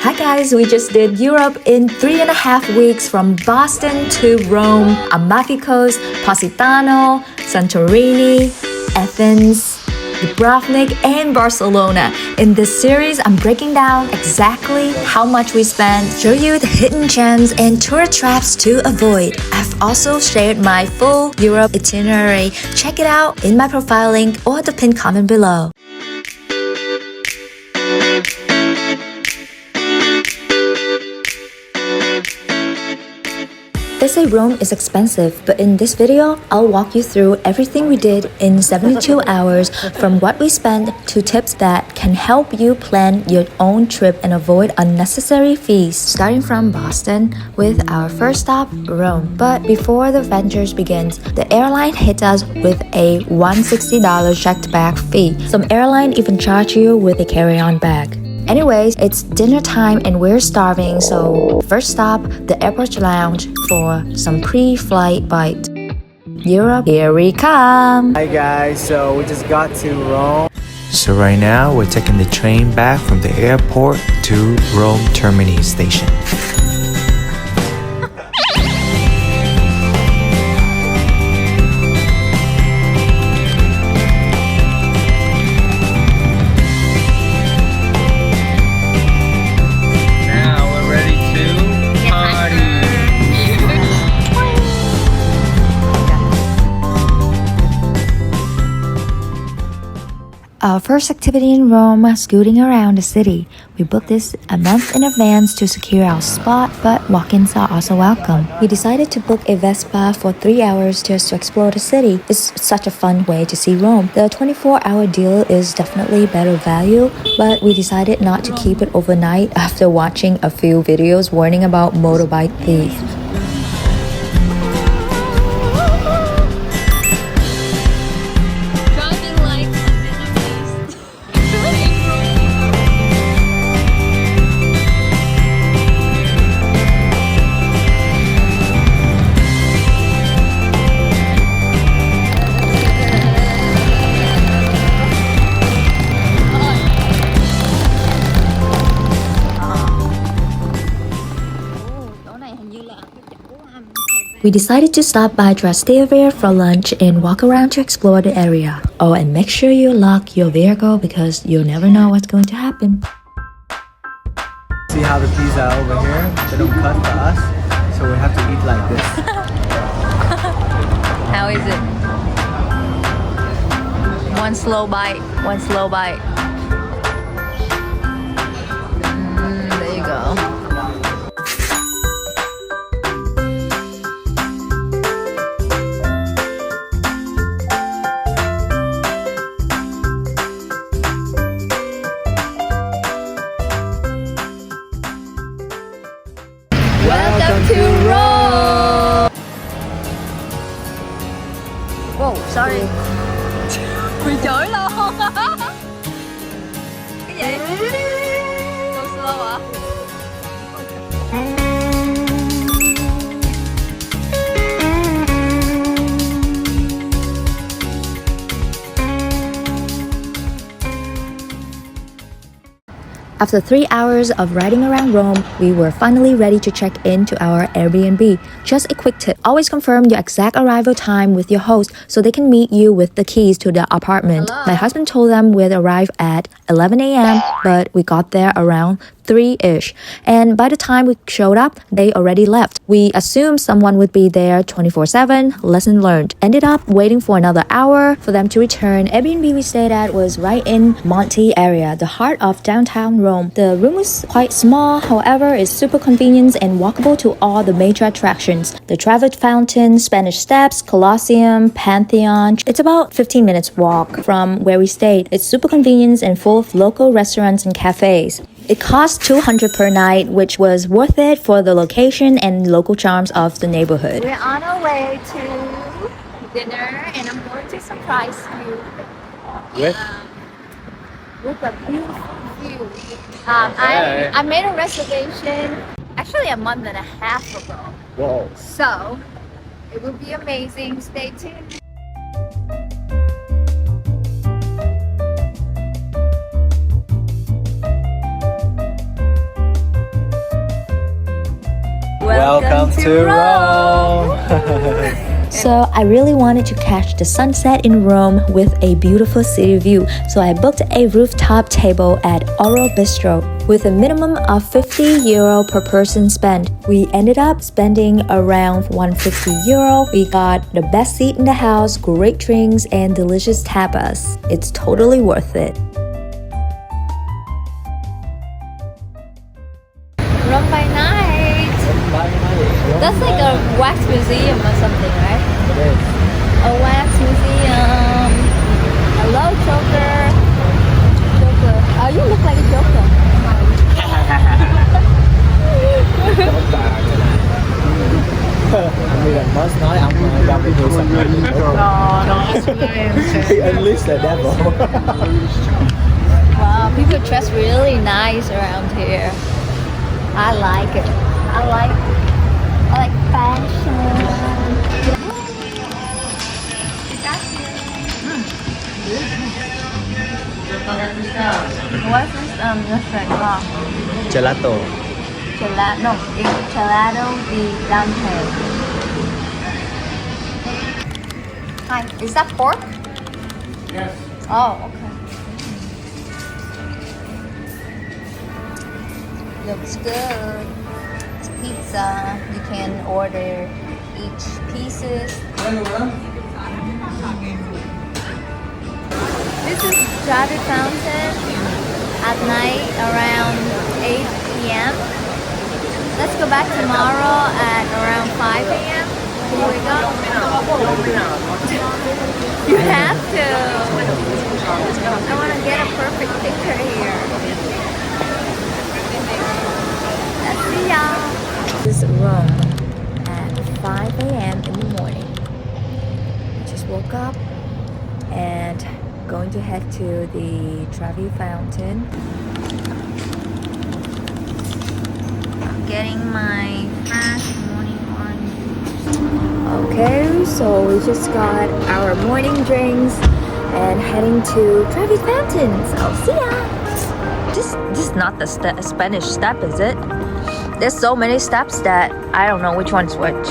Hi guys, we just did Europe in 3.5 weeks from Boston to Rome, Amalfi Coast, Positano, Santorini, Athens, Dubrovnik, and Barcelona. In this series, I'm breaking down exactly how much we spent, show you the hidden gems and tour traps to avoid. I've also shared my full Europe itinerary. Check it out in my profile link or the pinned comment below. They say Rome is expensive, but in this video, I'll walk you through everything we did in 72 hours, from what we spent to tips that can help you plan your own trip and avoid unnecessary fees. Starting from Boston with our first stop, Rome. But before the adventures begins, the airline hit us with a $160 checked bag fee. Some airline even charge you with a carry-on bag. Anyways, it's dinner time and we're starving, so first stop, the airport lounge for some pre-flight bite. Europe, here we come! Hi guys, so we just got to Rome. So right now, we're taking the train back from the airport to Rome Termini station. Our first activity in Rome, scooting around the city. We booked this a month in advance to secure our spot, but walk-ins are also welcome. We decided to book a Vespa for 3 hours just to explore the city. It's such a fun way to see Rome. The 24-hour deal is definitely better value, but we decided not to keep it overnight after watching a few videos warning about motorbike thieves. We decided to stop by Trastevere for lunch and walk around to explore the area. Oh, and make sure you lock your vehicle because you'll never know what's going to happen. See how the pizza over here, they don't cut for us, so we have to eat like this. How is it? One slow bite, one slow bite. There you go. Welcome to Rome! Whoa, sorry. Quỳ chối luôn. Cái gì? Go slow hả? After 3 hours of riding around Rome, we were finally ready to check into our Airbnb. Just a quick tip, always confirm your exact arrival time with your host so they can meet you with the keys to the apartment. Hello. My husband told them we'd arrive at 11 a.m., but we got there around 3-ish. And by the time we showed up, they already left. We assumed someone would be there 24/7, lesson learned. Ended up waiting for another hour for them to return. Airbnb we stayed at was right in Monti area, the heart of downtown Rome. The room was quite small, however, it's super convenient and walkable to all the major attractions. The Trevi Fountain, Spanish Steps, Colosseum, Pantheon. It's about 15 minutes walk from where we stayed. It's super convenient and full of local restaurants and cafes. It cost $200 per night, which was worth it for the location and local charms of the neighborhood. We're on our way to dinner and I'm going to surprise you with a beautiful view. I made a reservation actually a month and a half ago. Whoa. So it will be amazing. Stay tuned. Welcome to Rome. So I really wanted to catch the sunset in Rome with a beautiful city view, so I booked a rooftop table at Oro Bistro with a minimum of €50 per person spent. We ended up spending around €150. We got the best seat in the house, great drinks, and delicious tapas. It's totally worth it. Rome by night. That's like a wax museum or something, right? It is. A wax museum. Hello, Joker. Joker. Oh, you look like a Joker. Last night I'm going to do something. He unleashed the devil. Wow, people dress really nice around here. I like it. I like fashion. What is this restaurant called? Gelato. No, it's Gelato di Dante. Hi, is that pork? Yes. Oh, okay. Looks good. It's pizza. You can order each pieces. This is Trevi Fountain at night around 8 p.m. Let's go back tomorrow at around 5 a.m. Here we go. You have to. I want to get a perfect picture here. Let's see y'all. This is Rome at 5 a.m. in the morning. Just woke up and going to head to the Trevi Fountain. I'm getting my fresh morning one. Okay, so we just got our morning drinks and heading to Trevi Fountain. So see ya. This is not the Spanish step, is it? There's so many steps that I don't know which one's which.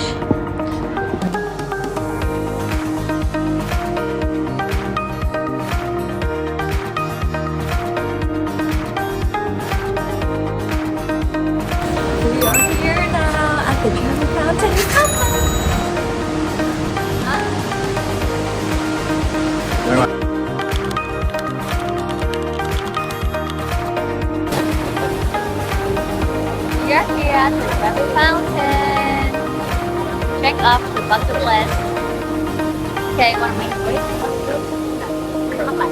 We are here now at the Trevi Fountain. We are here at the Trevi Fountain. Check off the bucket list. Okay, what am I doing? Come on.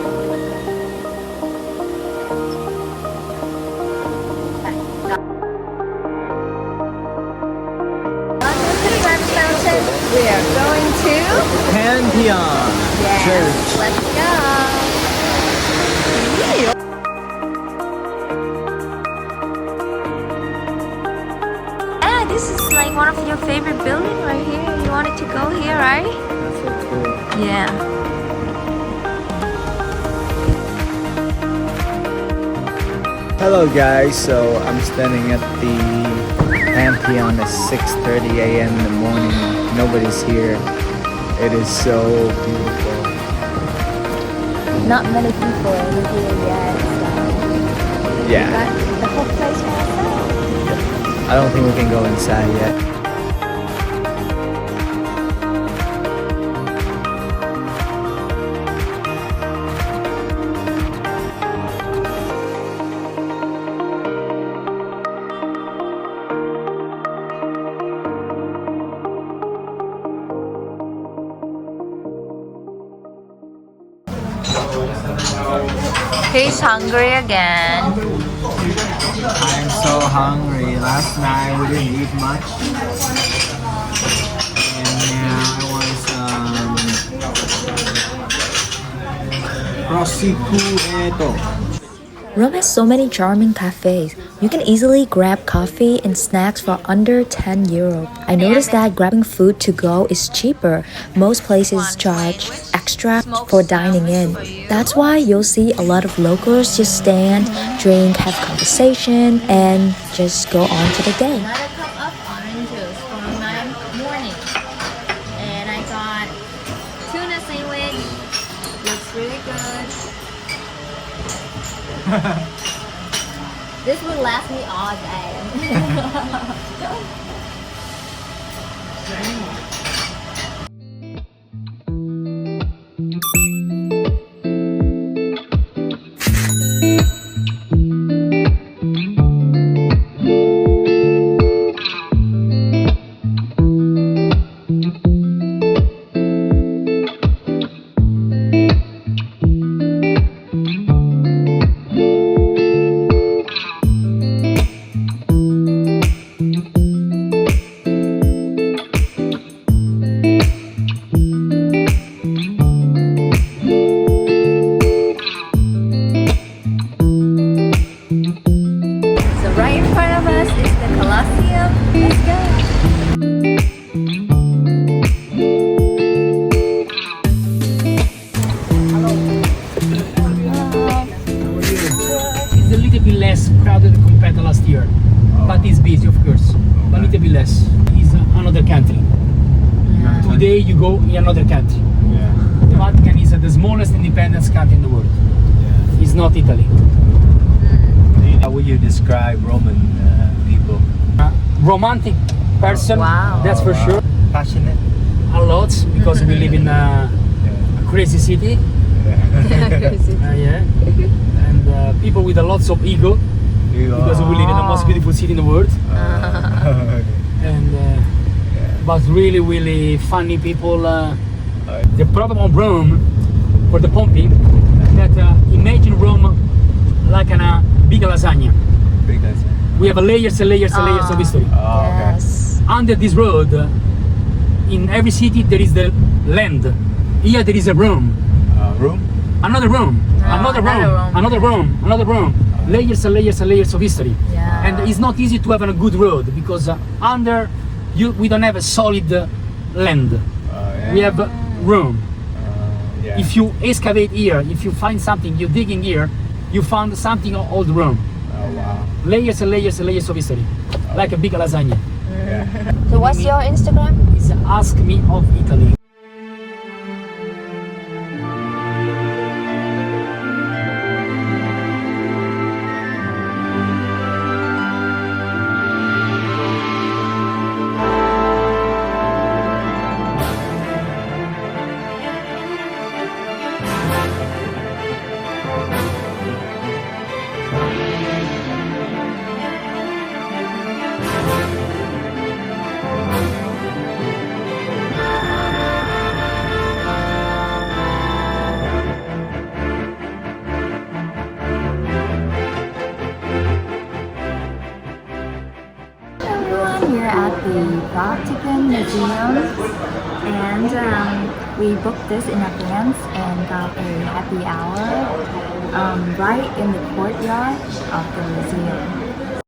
We are going to Pantheon Church. Let's go. Yeah, this is like one of your favorite buildings right here. You wanted to go here, right? That's so cool. Yeah. Hello guys, so I'm standing at the Pantheon at 6:30 a.m. in the morning. Nobody's here. It is so beautiful. Not many people are here yet. So Yeah. got the whole place for ourselves. I don't think we can go inside yet. He's hungry again. I'm so hungry. Last night we didn't eat much. And now I want some prosciutto. Rome has so many charming cafes. You can easily grab coffee and snacks for under €10. I noticed that grabbing food to go is cheaper. Most places charge extra for dining in. That's why you'll see a lot of locals just stand, drink, have conversation, and just go on to the day. Another cup of orange juice. This will last me all day. But it's busy, of course. A little bit less. It's another country. Today you go in another country. The Vatican is the smallest independent country in the world. It's not Italy. How would you describe Roman people? Romantic person, Wow. that's for sure. Passionate? A lot, because we live in a crazy city. Yeah. And people with a lots of ego. Because we live in the most beautiful city in the world, and but really funny people. The problem of Rome, for the pumping, that imagine Rome like a big lasagna. Big lasagna. We have layers and layers and layers of history. Yes. Under this road, in every city there is the land. Here there is a Rome. Room? Another Rome. Another Rome. Another Rome. Another Rome. Layers and layers and layers of history. Yeah. And it's not easy to have a good road because under you we don't have a solid land. We have room. Yeah. If you excavate here, if you find something, you dig in here, you found something of old Rome. Oh wow. Layers and layers and layers of history, like a big lasagna. Yeah. So what's your Instagram? It's Ask Me of Italy. We're at the Vatican Museum, and we booked this in advance and got a happy hour right in the courtyard of the museum.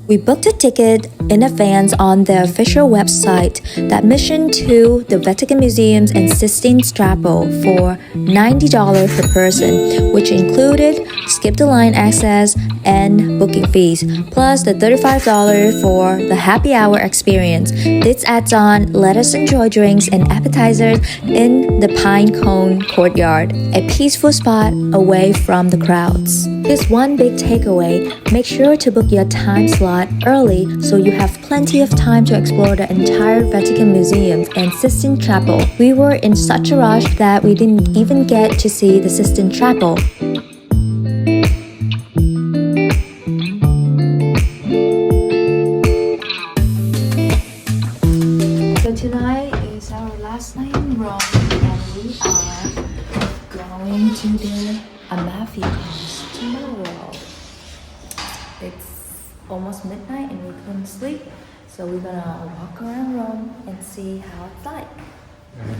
We booked a ticket in advance on the official website, the admission to the Vatican Museums and Sistine Chapel for $90 per person, which included skip the line access and booking fees, plus the $35 for the happy hour experience. This adds on let us enjoy drinks and appetizers in the Pine Cone Courtyard, a peaceful spot away from the crowds. Here's one big takeaway: make sure to book your time slot early so you have plenty of time to explore the entire Vatican Museum and Sistine Chapel. We were in such a rush that we didn't even get to see the Sistine Chapel. So tonight is our last night in Rome, and we are going to the Amalfi Coast tomorrow. It's almost midnight and we couldn't sleep, so we're gonna walk around Rome and see how it's like.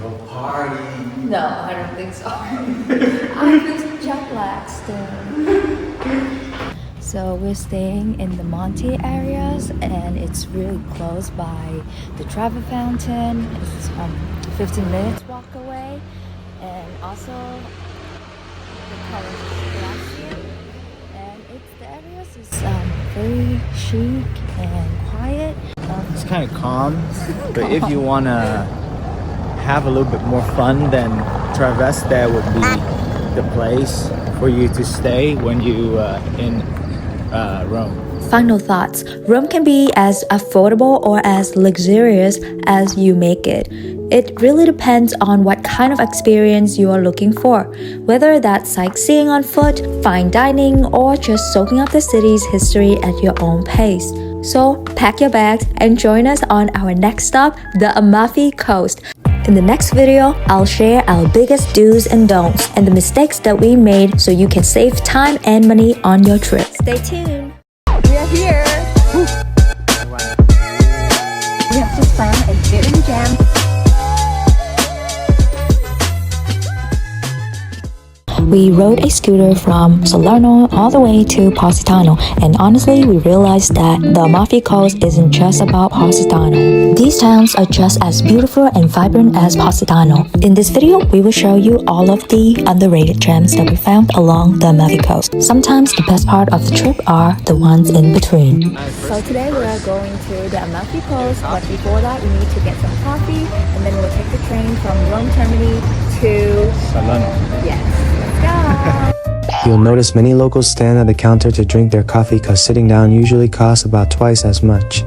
Go party. No, I don't think so. I feel jet lag still. So we're staying in the Monti areas, and it's really close by the Trastevere fountain. It's 15 minutes walk away, and also the Glacier. And the areas is very chic and quiet. It's kind of calm, but if you want to have a little bit more fun, then Trastevere would be the place for you to stay when you in Rome? Final thoughts. Rome can be as affordable or as luxurious as you make it. It really depends on what kind of experience you are looking for, whether that's sightseeing on foot, fine dining, or just soaking up the city's history at your own pace. So pack your bags and join us on our next stop, the Amalfi Coast. In the next video, I'll share our biggest do's and don'ts and the mistakes that we made so you can save time and money on your trip. Stay tuned. We are here. We have just found a hidden gem. We rode a scooter from Salerno all the way to Positano, and honestly, we realized that the Amalfi Coast isn't just about Positano. These towns are just as beautiful and vibrant as Positano. In this video, we will show you all of the underrated gems that we found along the Amalfi Coast. Sometimes the best part of the trip are the ones in between. So today we are going to the Amalfi Coast, but before that we need to get some coffee, and then we'll take the train from Rome Termini to Salerno. Yes. Go! You'll notice many locals stand at the counter to drink their coffee because sitting down usually costs about twice as much.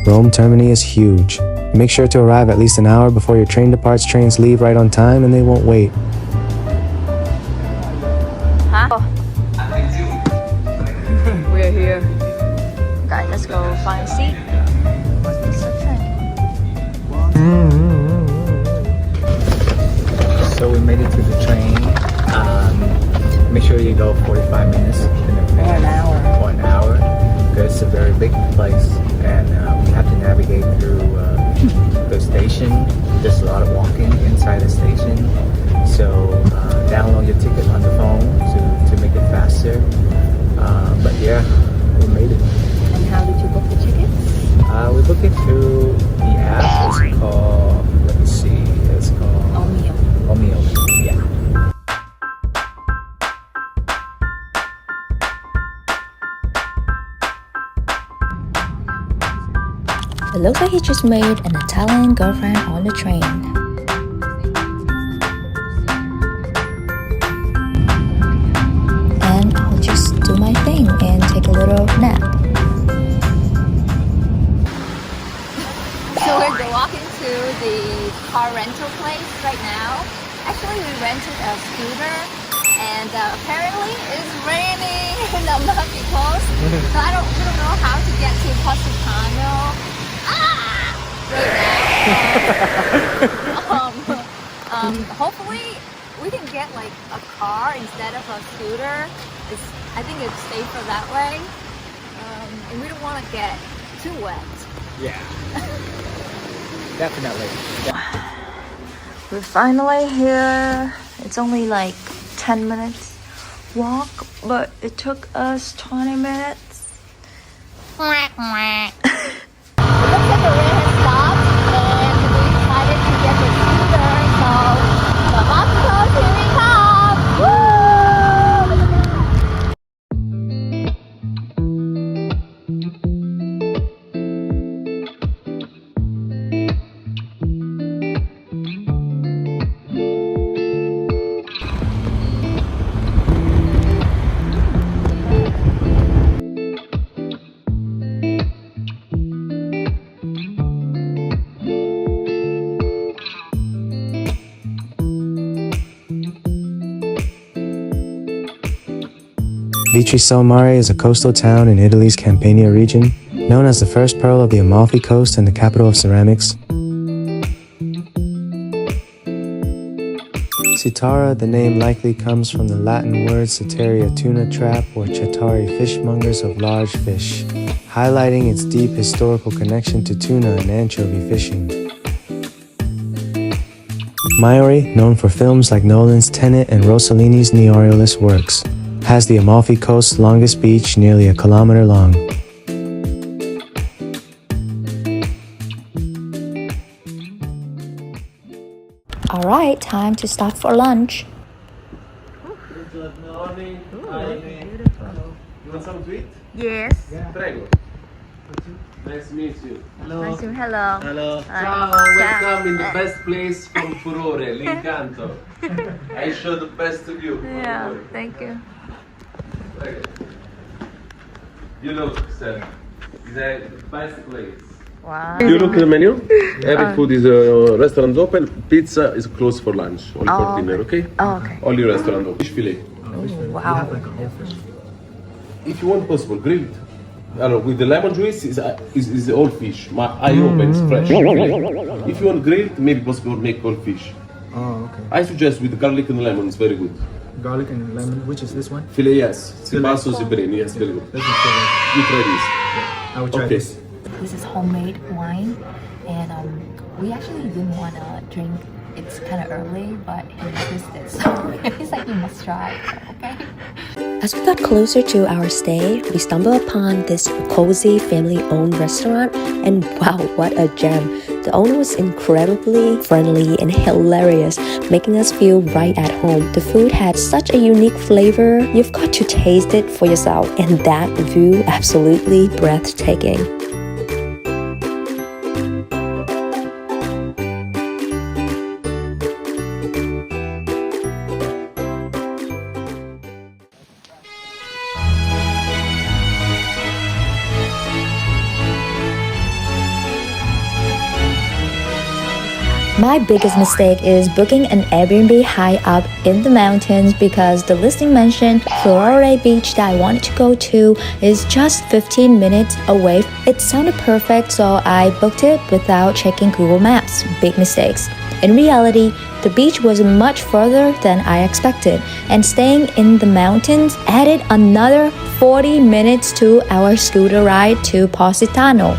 Rome Termini is huge. Make sure to arrive at least an hour before your train departs. Trains leave right on time and they won't wait. Huh? We're here. Guys, let's go find a seat. So we made it to the train. Make sure you go 45 minutes in advance. Or an hour. Because it's a very big place, and we have to navigate through the station. There's a lot of walking inside the station. So download your ticket on the phone to make it faster. But yeah, we made it. And how did you book the tickets? We booked it through the app. It's called, let me see, it's called Omio. Yeah. It looks like he just made an Italian girlfriend on the train. And I'll just do my thing and take a little nap. So we're walking to the car rental place right now. Actually, we rented a scooter, and apparently it's raining in the Amalfi Coast. So we don't know how to get to Positano. Hopefully we can get like a car instead of a scooter. I think it's safer that way, and we don't want to get too wet. Yeah. Definitely. We're finally here. It's only like 10 minutes walk, but it took us 20 minutes. It looks like the rain has stopped, and we decided to get the scooter, so the Amalfi Coast, here we come! Woo! Vitri Sul Mare is a coastal town in Italy's Campania region, known as the first pearl of the Amalfi Coast and the capital of ceramics. Citara, the name likely comes from the Latin word citaria, tuna trap, or chattari, fishmongers of large fish, highlighting its deep historical connection to tuna and anchovy fishing. Maiori, known for films like Nolan's Tenet and Rossellini's Neo Realist works, has the Amalfi Coast's longest beach, nearly 1 kilometer long. Our Alright, time to stop for lunch. Good morning. Hi. You want something to eat? Yes. Prego. Nice to meet you. Hello. Nice to meet you. Hello. Hello. Hi. Ciao. Welcome in the best place from Furore, L'Incanto. I show the best of you. Yeah, thank you. Prego. You look, sir. It's the best place. Wow. You look at the menu. Every food is restaurant open. Pizza is closed for lunch, only for dinner. Okay? Oh, okay. Only restaurant open. Fish fillet. Wow. If you want possible, grilled. With the lemon juice is all fish. My eye open, it's fresh. If you want grilled, maybe possible make all fish. Oh, okay. I suggest with garlic and lemon, it's very good. Garlic and lemon, which is this one? Filet, yes. Sipasso zibreni, yes, very good. This is so You try I will try Okay. this. This is homemade wine, and we actually didn't want to drink. It's kind of early, but he insisted, so it's like you must try. Okay. As we got closer to our stay, we stumbled upon this cozy family-owned restaurant, and wow, what a gem! The owner was incredibly friendly and hilarious, making us feel right at home. The food had such a unique flavor. You've got to taste it for yourself, and that view absolutely breathtaking. My biggest mistake is booking an Airbnb high up in the mountains because the listing mentioned Furore Beach that I wanted to go to is just 15 minutes away. It sounded perfect, so I booked it without checking Google Maps. Big mistakes. In reality, the beach was much further than I expected, and staying in the mountains added another 40 minutes to our scooter ride to Positano.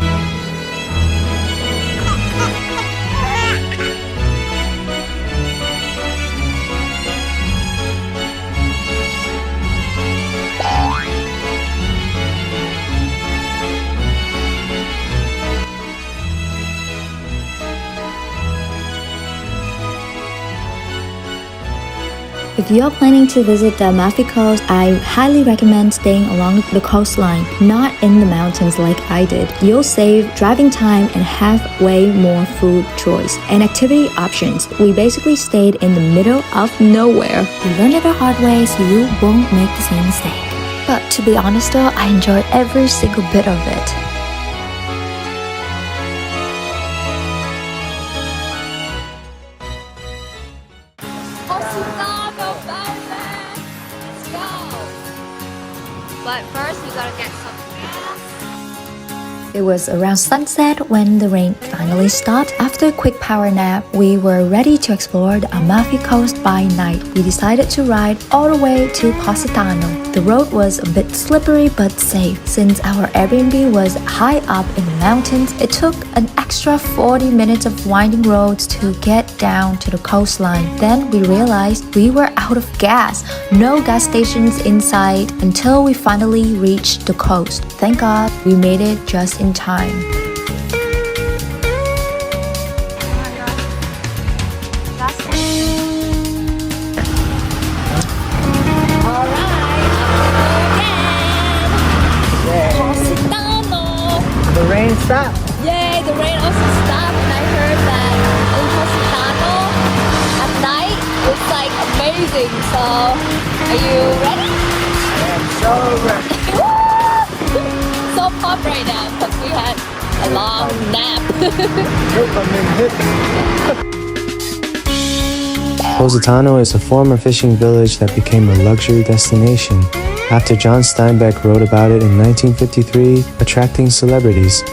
If you're planning to visit the Amalfi Coast, I highly recommend staying along the coastline, not in the mountains like I did. You'll save driving time and have way more food choice and activity options. We basically stayed in the middle of nowhere. You learn it the hard way, so you won't make the same mistake. But to be honest though, I enjoyed every single bit of it. But first, we gotta get some gas. It was around sunset when the rain finally stopped. After a quick power nap, we were ready to explore the Amalfi Coast by night. We decided to ride all the way to Positano. The road was a bit slippery but safe. Since our Airbnb was high up in the mountains, it took an extra 40 minutes of winding roads to get down to the coastline. Then we realized we were out of gas. No gas stations in sight until we finally reached the coast. Thank God we made it just in time. The rain stopped. Yay, the rain also stopped, and I heard that in Positano at night it's like amazing. So, are you ready? So ready. So pumped right now because we had a long nap. Positano is a former fishing village that became a luxury destination after John Steinbeck wrote about it in 1953, attracting celebrities.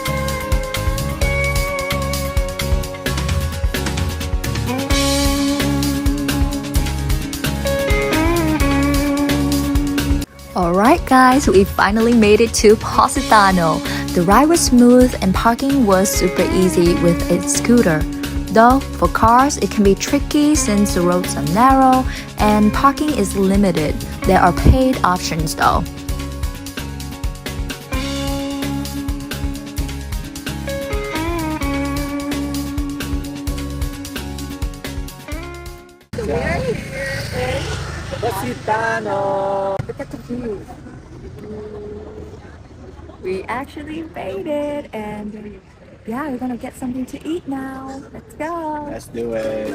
Alright guys, we finally made it to Positano. The ride was smooth and parking was super easy with a scooter. Though for cars, it can be tricky since the roads are narrow and parking is limited. There are paid options though. Positano. Look at the view. We actually made it, and yeah, we're gonna get something to eat now. Let's go. Let's do it.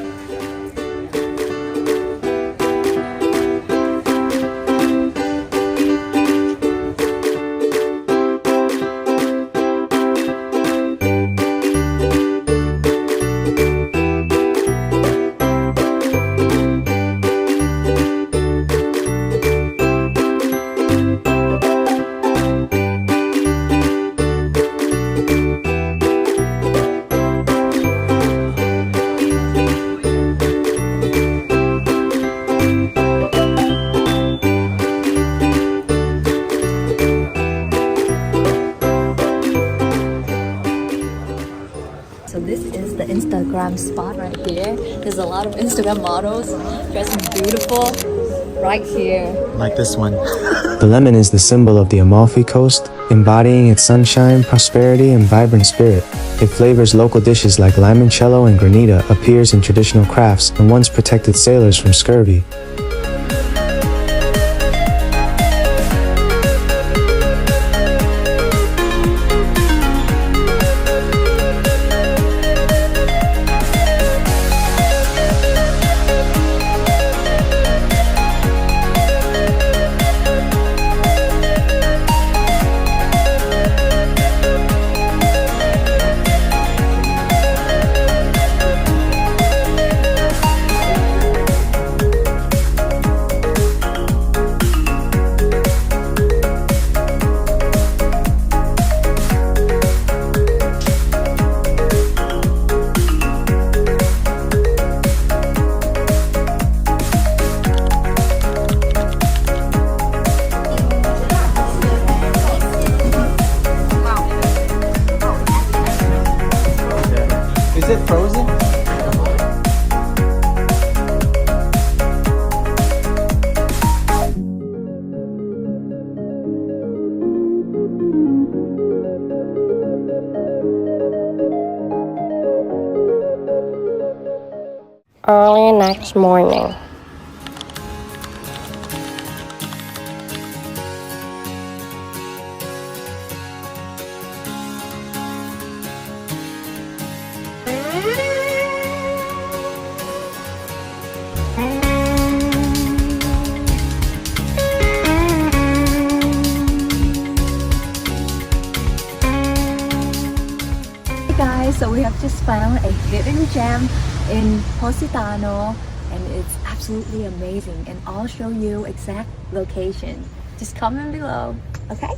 So this is the Instagram spot right here. There's a lot of Instagram models dressing beautiful right here. Like this one. The lemon is the symbol of the Amalfi Coast, embodying its sunshine, prosperity, and vibrant spirit. It flavors local dishes like limoncello and granita, appears in traditional crafts, and once protected sailors from scurvy. Is it frozen? Early next morning. Hey guys, so we have just found a hidden gem in Positano, and it's absolutely amazing, and I'll show you exact location. Just comment below, okay?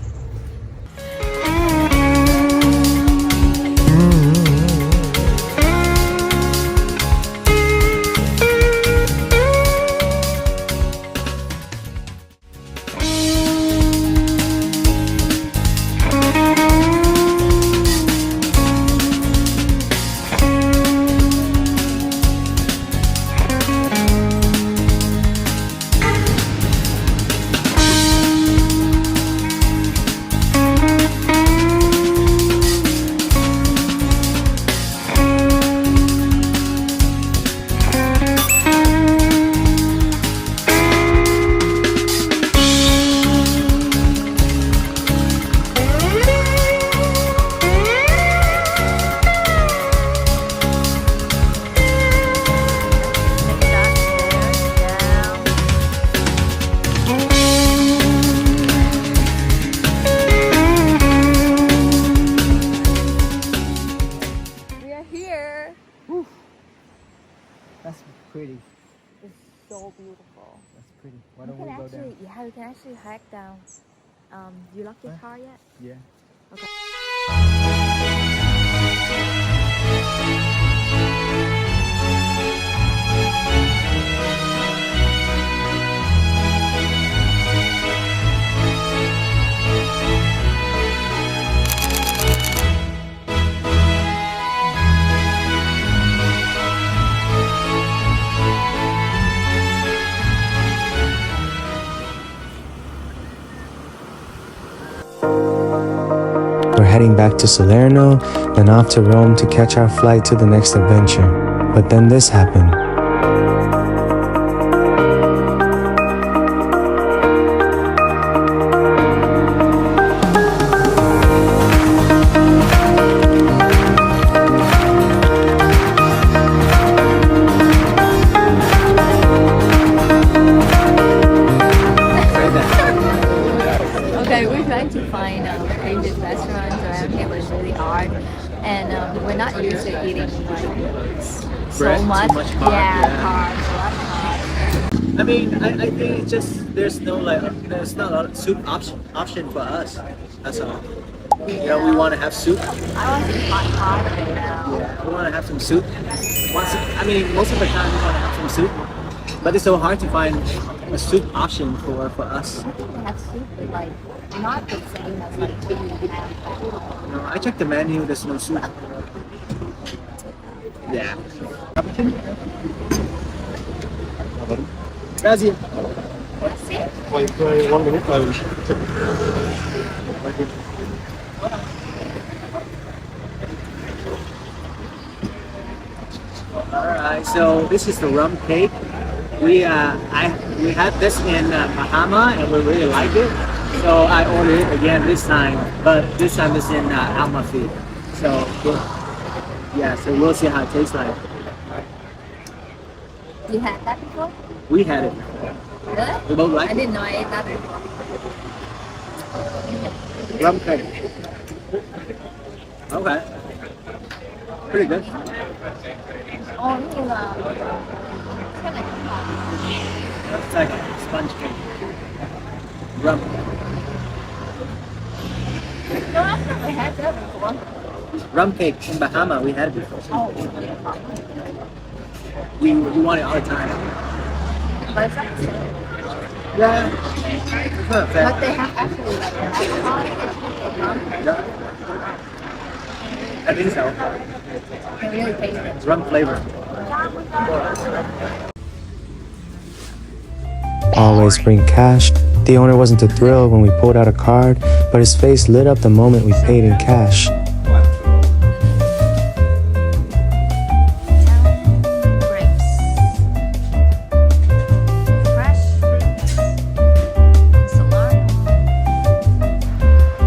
That's pretty. It's so beautiful. That's pretty. Why don't we go down? Yeah, we can actually hike down. You locked your car yet? Yeah. Okay. We're heading back to Salerno, then off to Rome to catch our flight to the next adventure. But then this happened. to find Asian restaurants around here was really hard, and we're not used to eating like so Bread, too much. much carb, Yeah, yeah. carbs, a lot of carbs. I mean, I think it's just there's no like there's not a lot of soup option for us. That's all. You know, we want to have soup. I want some hot right now. Yeah, we want to have some soup. I mean, most of the time we want to have some soup, but it's so hard to find a soup option for us. They have soup, but like not the same as like we have. You know, I checked the menu. There's no soup. Yeah. Gracias. Wait, 1 minute. I will check. Alright, so this is the rum cake. We had this in Bahama and we really like it. So I ordered it again this time, but this time it's in Amalfi. So yeah, so we'll see how it tastes like. You had that before? We had it. Really? We both like I it. didn't know I ate that before. Rum cake. Okay. Pretty good. Oh, this is It's like a sponge cake. Rum. no, I've never had that before. Rum cake in Bahama, we had it before. Oh, We want it all the time. but it's not the same. Yeah. It's not But bad. they have actually like alcohol. Yeah. I think so. Can really taste it. It's rum flavor. Always bring cash. The owner wasn't too thrilled when we pulled out a card, but his face lit up the moment we paid in cash. Grapes. Fresh fruits. Salarno.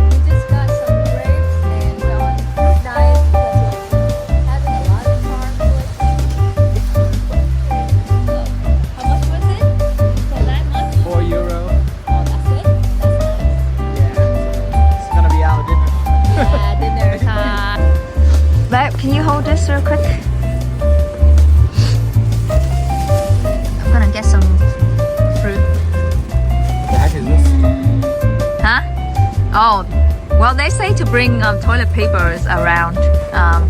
We just got some grapes and we're on fruit diet because we're having a lot of carbs lately. How much was it for that much? €4. Oh, that's it? That's nice. Yeah. It's gonna be our dinner. Yeah, dinner time. Babe, can you hold this real quick? I'm gonna get some fruit. The heck is this? Huh? Oh, well, they say to bring toilet papers around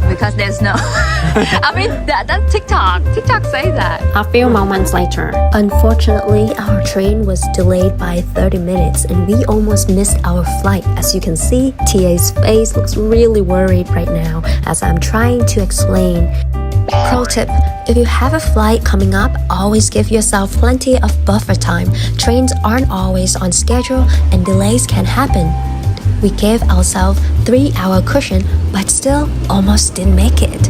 because there's no. I mean, that's TikTok. TikTok say that. A few moments later, unfortunately, our train was delayed by 30 minutes and we almost missed our flight. As you can see, TA's face looks really worried right now as I'm trying to explain. Pro tip, if you have a flight coming up, always give yourself plenty of buffer time. Trains aren't always on schedule and delays can happen. We gave ourselves 3-hour cushion, but still almost didn't make it.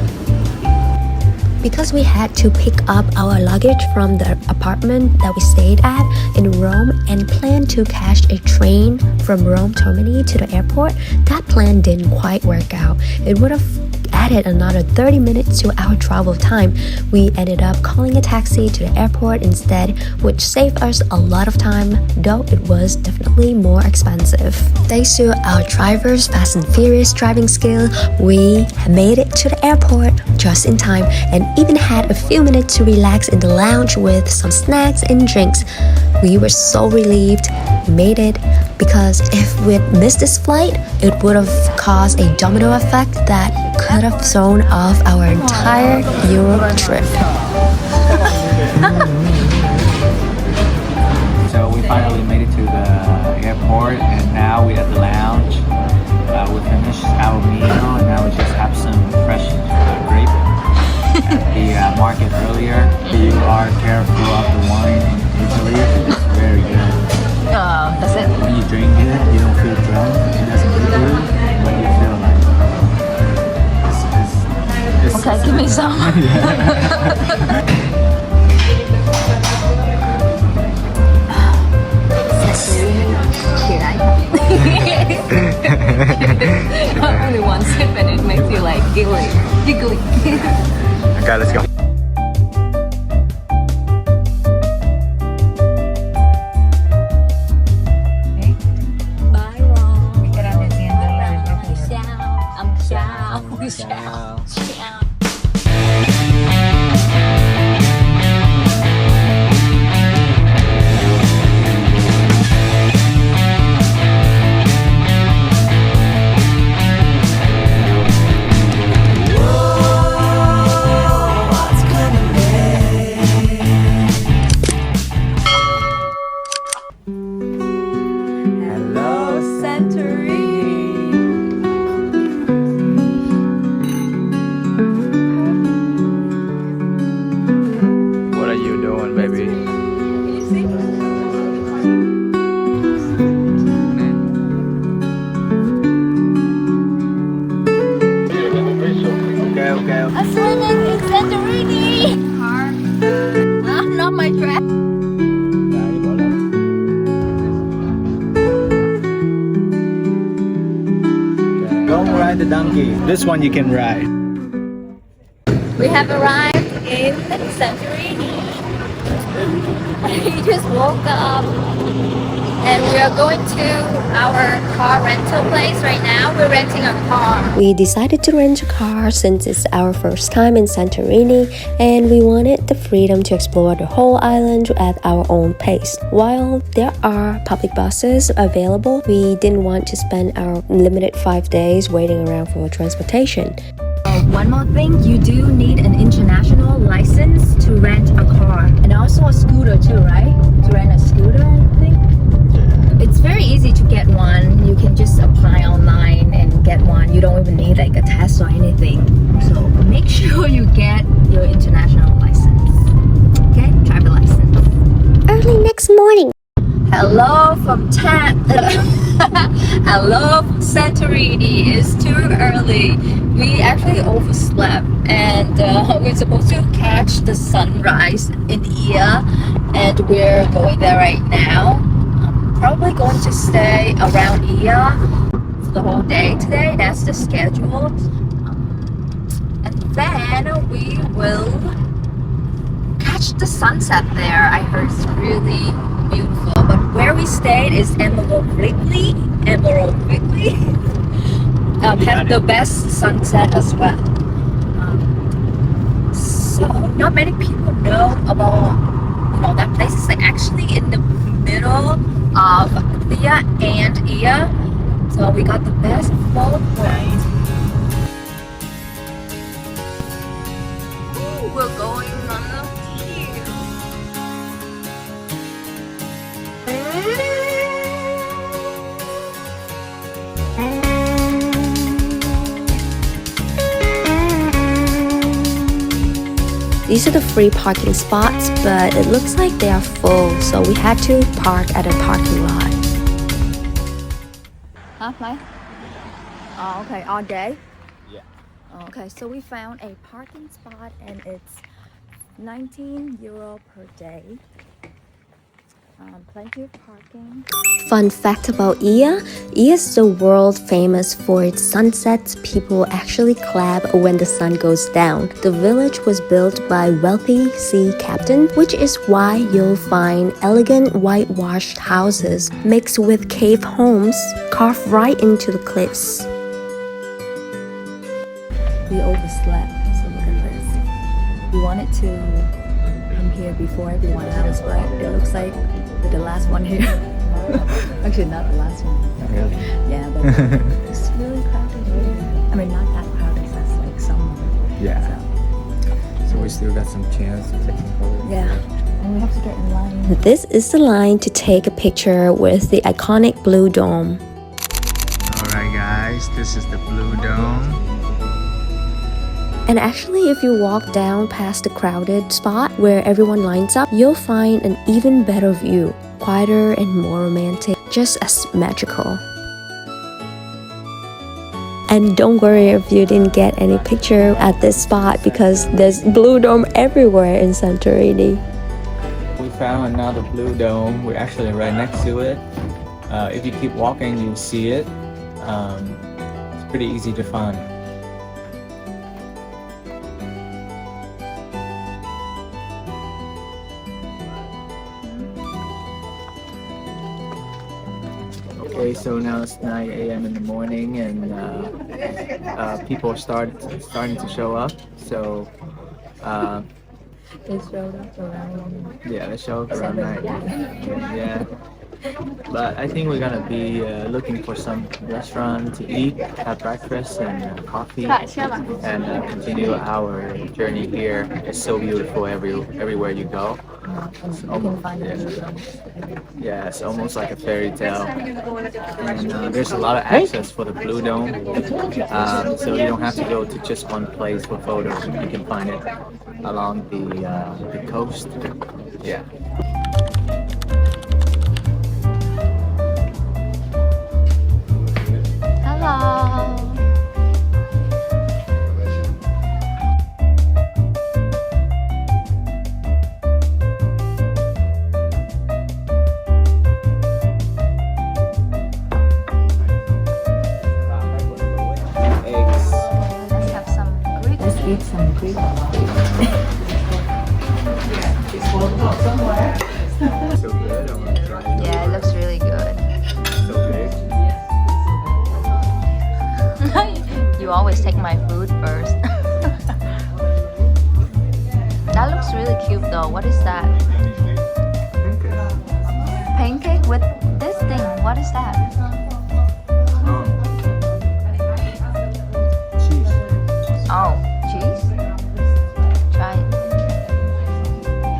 Because we had to pick up our luggage from the apartment that we stayed at in Rome and planned to catch a train from Rome Termini to the airport, that plan didn't quite work out. It would have added another 30 minutes to our travel time. We ended up calling a taxi to the airport instead, which saved us a lot of time, though it was definitely more expensive. Thanks to our driver's fast and furious driving skill, we made it to the airport just in time and even had a few minutes to relax in the lounge with some snacks and drinks. We were so relieved we made it, because if we'd missed this flight, it would have caused a domino effect that could have thrown off our entire Europe trip. So we finally made it to the airport and now we're at the lounge. We finished our meal and now we just have some fresh grape at the market earlier. You are careful of the wine in Italy. It's very good. That's it. When you drink it, you don't feel drunk. It doesn't hit you, but you feel like it's Okay, give me some. Only one sip and it makes you like giggling. Okay, let's go. Bye, Ron. Ciao. Ciao. Hello, Santorini. What are you doing, baby? Can you see? Okay. I'm swimming in Santorini. Car. Not my dress. Don't ride the donkey. This one you can ride. We have arrived in Santorini. We just woke up and we are going to our car rental place right now. We're renting a car. We decided to rent a car since it's our first time in Santorini and we wanted the freedom to explore the whole island at our own pace. While there are public buses available, we didn't want to spend our limited 5 days waiting around for transportation. One more thing, you do need an international license to rent a car and also a scooter too, right? To rent a scooter, I think. It's very easy to get one. You can just apply online and get one. You don't even need like a test or anything. So make sure you get your international license. Okay, driver license. Early next morning. Hello from Hello from Santorini. It's too early. We actually overslept and we're supposed to catch the sunrise in Ia and we're going there right now. Probably going to stay around Ia for the whole day today. That's the schedule. And then we will catch the sunset there. I heard it's really beautiful. But where we stayed is Emerald Wrigley. Had the best sunset as well. So not many people know about that place. Is like actually in the middle of Thea and Ia. So we got the best of both worlds. Ooh, we're going on the hill. These are the free parking spots, but it looks like they are full, so we had to park at a parking lot. Huh, Mike? Oh, okay, all day? Yeah. Okay, so we found a parking spot and it's 19 euro per day. Plenty of parking. Fun fact about Ia is the world famous for its sunsets. People actually clap when the sun goes down. The village was built by wealthy sea captain, which is why you'll find elegant whitewashed houses mixed with cave homes carved right into the cliffs. We overslept, so look at this. We wanted to come here before everyone else, but it looks like we're the last one here. Actually, not the last one. Really? Yeah, but it's really crowded here. I mean, not that crowded, that's like summer. Yeah. So, So we still got some chance to take some photos. yeah, and we have to get in line. This is the line to take a picture with the iconic blue dome. Alright guys, this is the Blue Dome. And actually, if you walk down past the crowded spot where everyone lines up, you'll find an even better view, quieter and more romantic, just as magical. And don't worry if you didn't get any picture at this spot because there's blue dome everywhere in Santorini. We found another Blue Dome. We're actually right next to it. If you keep walking, you'll see it. It's pretty easy to find. Okay, Okay, so now it's 9 a.m. in the morning, and people are starting to show up. So It showed up around yeah, they show up around 9. Yeah, but I think we're gonna be looking for some restaurant to eat, have breakfast and coffee, and continue our journey here. It's so beautiful everywhere you go. It's almost, yeah, it's almost like a fairy tale. And there's a lot of access for the Blue Dome, so you don't have to go to just one place for photos. You can find it along the coast. Yeah. Hello. Eggs. Let's have some Greek. Let's eat some Greek. So good. I want to try it. Yeah, it looks really good. So big. You always take my food first. That looks really cute though. What is that? Pancake with this thing. What is that? Cheese. Oh, cheese? Try it.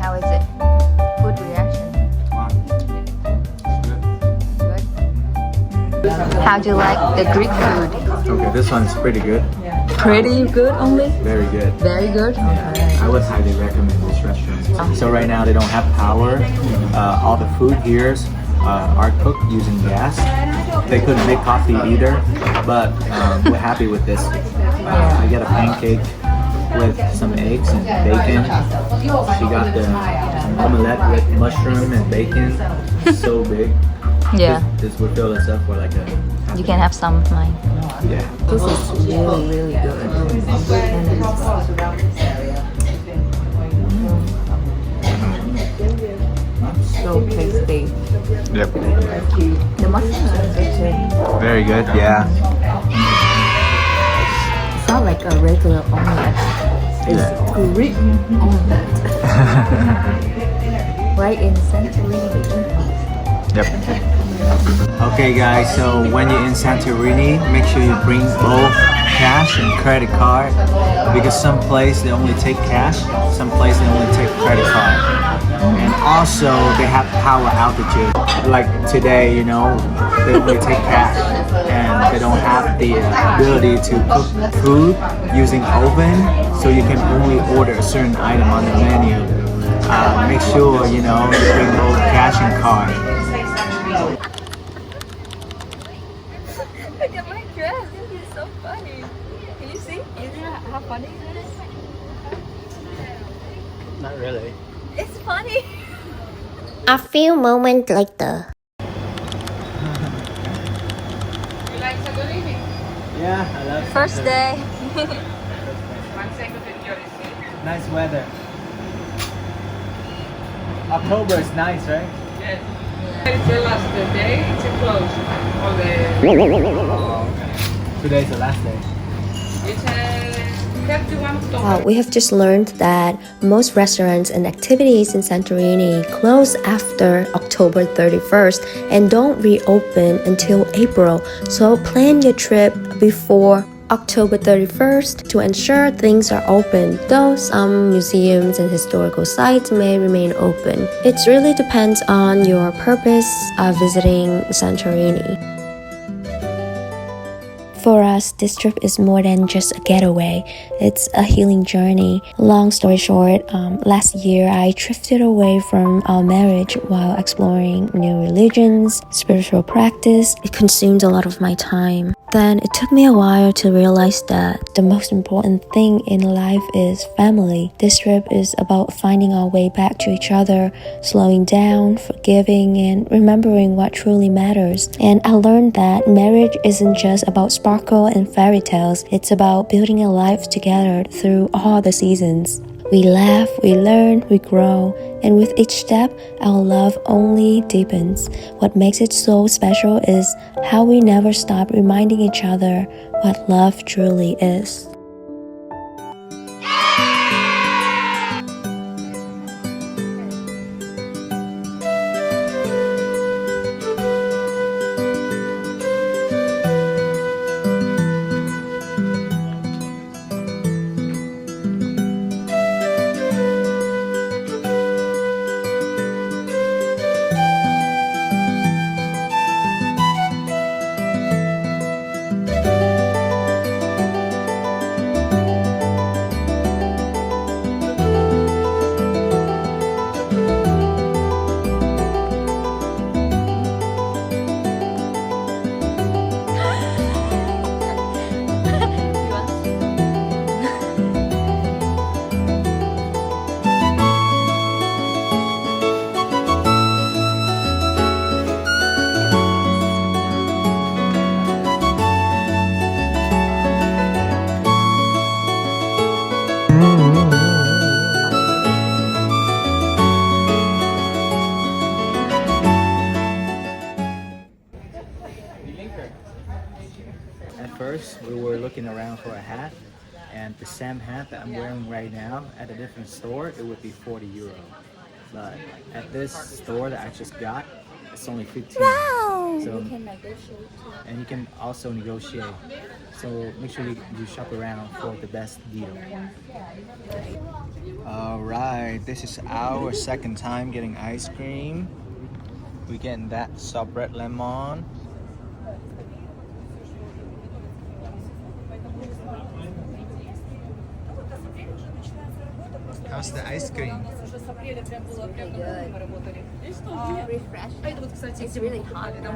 How is it? Food reaction. Good? How do you like the Greek food? Okay, this one's pretty good. Pretty good only? Very good. Very good? I would highly recommend this restaurant. So right now they don't have power. All the food here are cooked using gas. They couldn't make coffee either, but we're happy with this. I get a pancake with some eggs and bacon. She got the omelette with mushroom and bacon. So big. Yeah. This would fill us up for like a You can have some of mine. yeah. This is really, really good. And it's so tasty. Yep. The mushrooms are good too. Very good. Yeah. It's not like a regular omelette. It's Greek omelette. Right in Santorini. Yep. Okay guys, so when you're in Santorini, make sure you bring both cash and credit card, because some place they only take cash, some place they only take credit card. And also they have power outages. Like today, you know, they only take cash and they don't have the ability to cook food using oven, so you can only order a certain item on the menu. Make sure, you know, you bring both cash and card. Look at my dress. This is so funny. Can you see? You see how funny it is? Not really. It's funny. A few moments later. Yeah, I love First day. Nice weather. October is nice, right? It's the last day to close all the. Today's the last day. It's we have to one stop. Wow, we have just learned that most restaurants and activities in Santorini close after October 31st and don't reopen until April. So plan your trip before October 31st to ensure things are open, though some museums and historical sites may remain open. It really depends on your purpose of visiting Santorini. For us, this trip is more than just a getaway. It's a healing journey. Long story short, last year I drifted away from our marriage while exploring new religions, spiritual practice. It consumed a lot of my time. Then it took me a while to realize that the most important thing in life is family. This trip is about finding our way back to each other, slowing down, forgiving, and remembering what truly matters. And I learned that marriage isn't just about sparkle and fairy tales. It's about building a life together through all the seasons. We laugh, we learn, we grow, and with each step, our love only deepens. What makes it so special is how we never stop reminding each other what love truly is. At first, we were looking around for a hat, and the same hat that I'm wearing right now at a different store, it would be 40 euro. But at this store that I just got, it's only 15. Wow! So, You can negotiate too. and you can also negotiate. So make sure you shop around for the best deal. Alright, this is our second time getting ice cream. We're getting that soft red lemon. How's the ice cream? Really good. Refreshing. It's really hot now.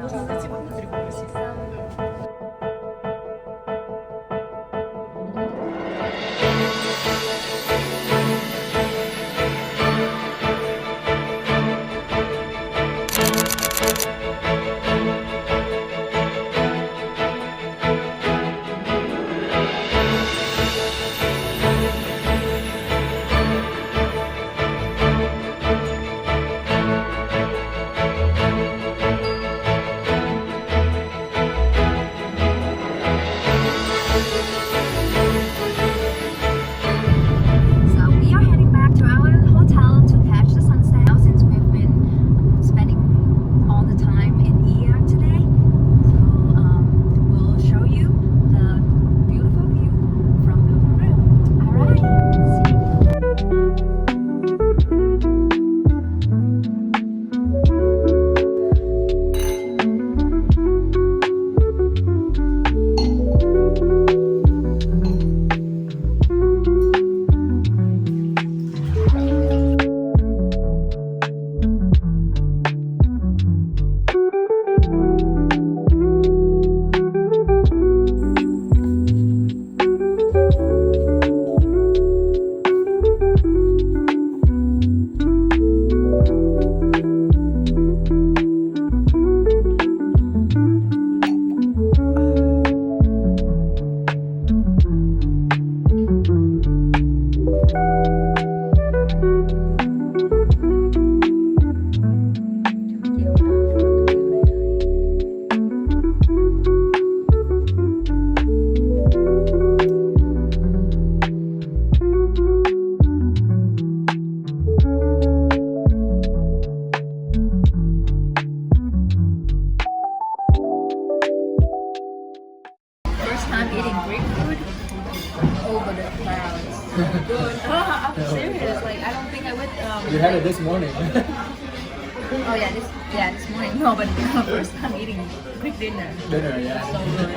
I'm serious. Like I don't think I would. You had it this morning. Oh yeah, this morning. No, but first time eating quick dinner. Dinner, yeah. So good.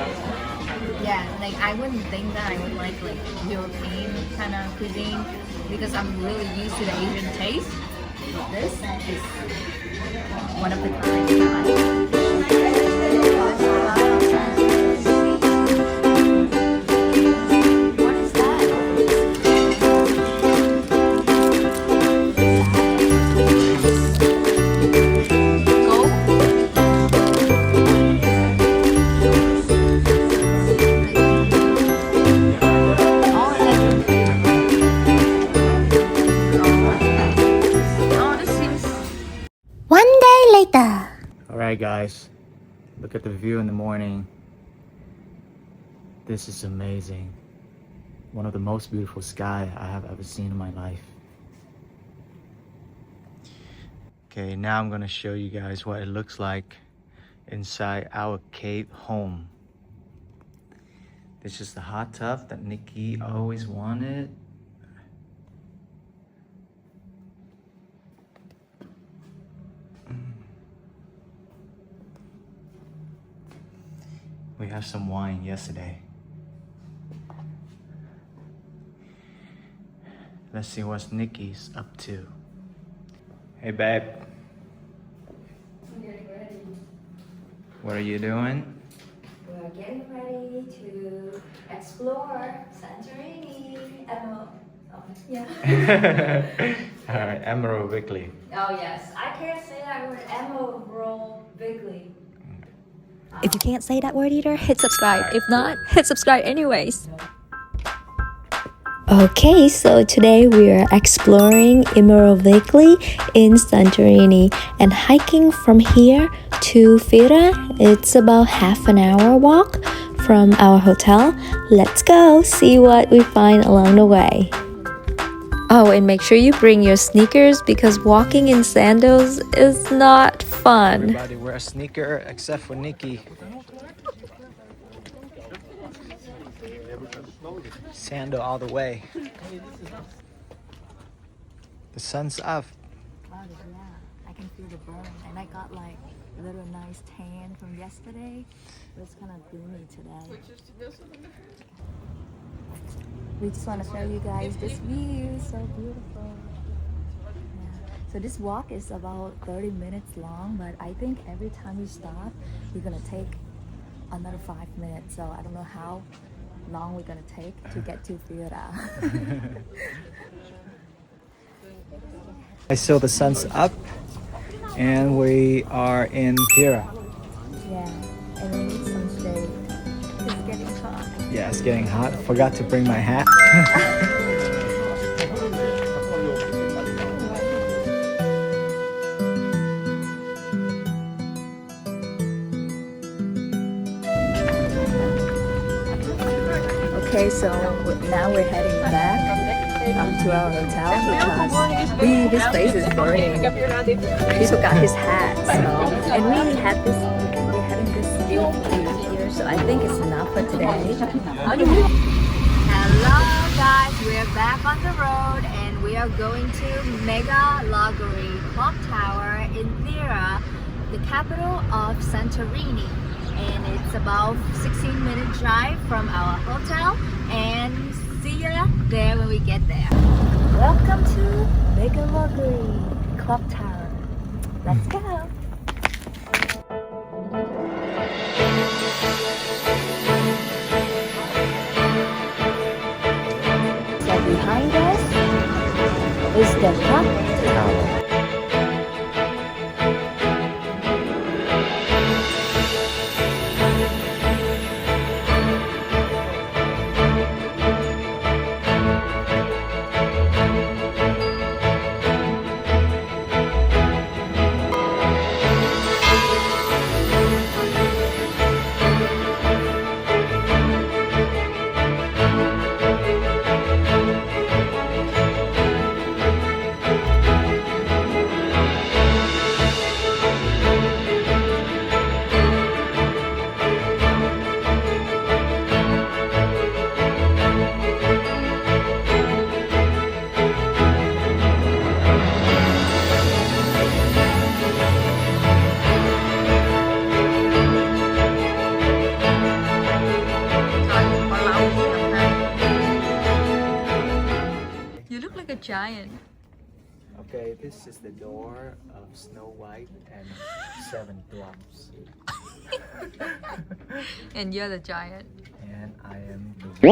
Yeah, like I wouldn't think that I would like European kind of cuisine because I'm really used to the Asian taste. But this is one of the kinds I like. guys, look at the view in the morning. This is amazing. One of the most beautiful sky I have ever seen in my life. Okay, now I'm gonna show you guys what it looks like inside our cave home. This is the hot tub that Nikki always wanted. We had some wine yesterday. Let's see what Nikki's up to. Hey babe. I'm getting ready. What are you doing? We're getting ready to explore Santorini. Yeah. Alright, Emerald Wickley. Oh yes, I can't say that word. Emerald Wickley. If you can't say that word either, hit subscribe. If not, hit subscribe anyways. Okay, so today we are exploring Amalfi in Santorini and hiking from here to Fira. It's about half an hour walk from our hotel. Let's go see what we find along the way. Oh, and make sure you bring your sneakers because walking in sandals is not fun. Everybody wear a sneaker except for Nikki. Sandal all the way. The sun's up. Oh yeah, I can feel the burn, and I got like a little nice tan from yesterday. But it's kind of gloomy today. We just want to show you guys this view, so beautiful. Yeah. So this walk is about 30 minutes long, but I think every time you stop, you're gonna take another 5 minutes. So I don't know how long we're gonna take to get to Fira. So the sun's up and we are in Pira. Yeah, and we need some shade. It's getting hot. Yeah, it's getting hot. Forgot to bring my hat. Okay, so now we're heading back to our hotel because this place is burning. He forgot his hat, so and we're having this view here, so I think it's enough for today. Hello guys, we're back on the road and we are going to Mega Lagori Clock Tower in Thera, the capital of Santorini. And it's about 16-minute drive from our hotel, and see ya there when we get there. Welcome to Mega Lagori Clock Tower. Let's go. So behind us is the clock tower. Giant. Okay, this is the door of Snow White and 7 dwarfs. And you're the giant. And I am the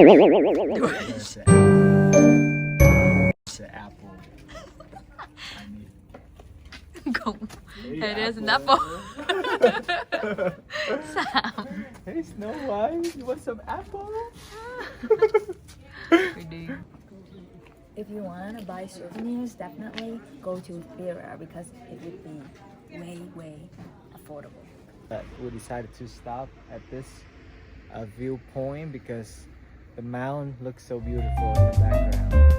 apple. I need. Go. It is an apple. Sam. Hey Snow White, you want some apple? We do. If you want to buy souvenirs, definitely go to Fira because it would be way affordable. We decided to stop at this viewpoint because the mountain looks so beautiful in the background.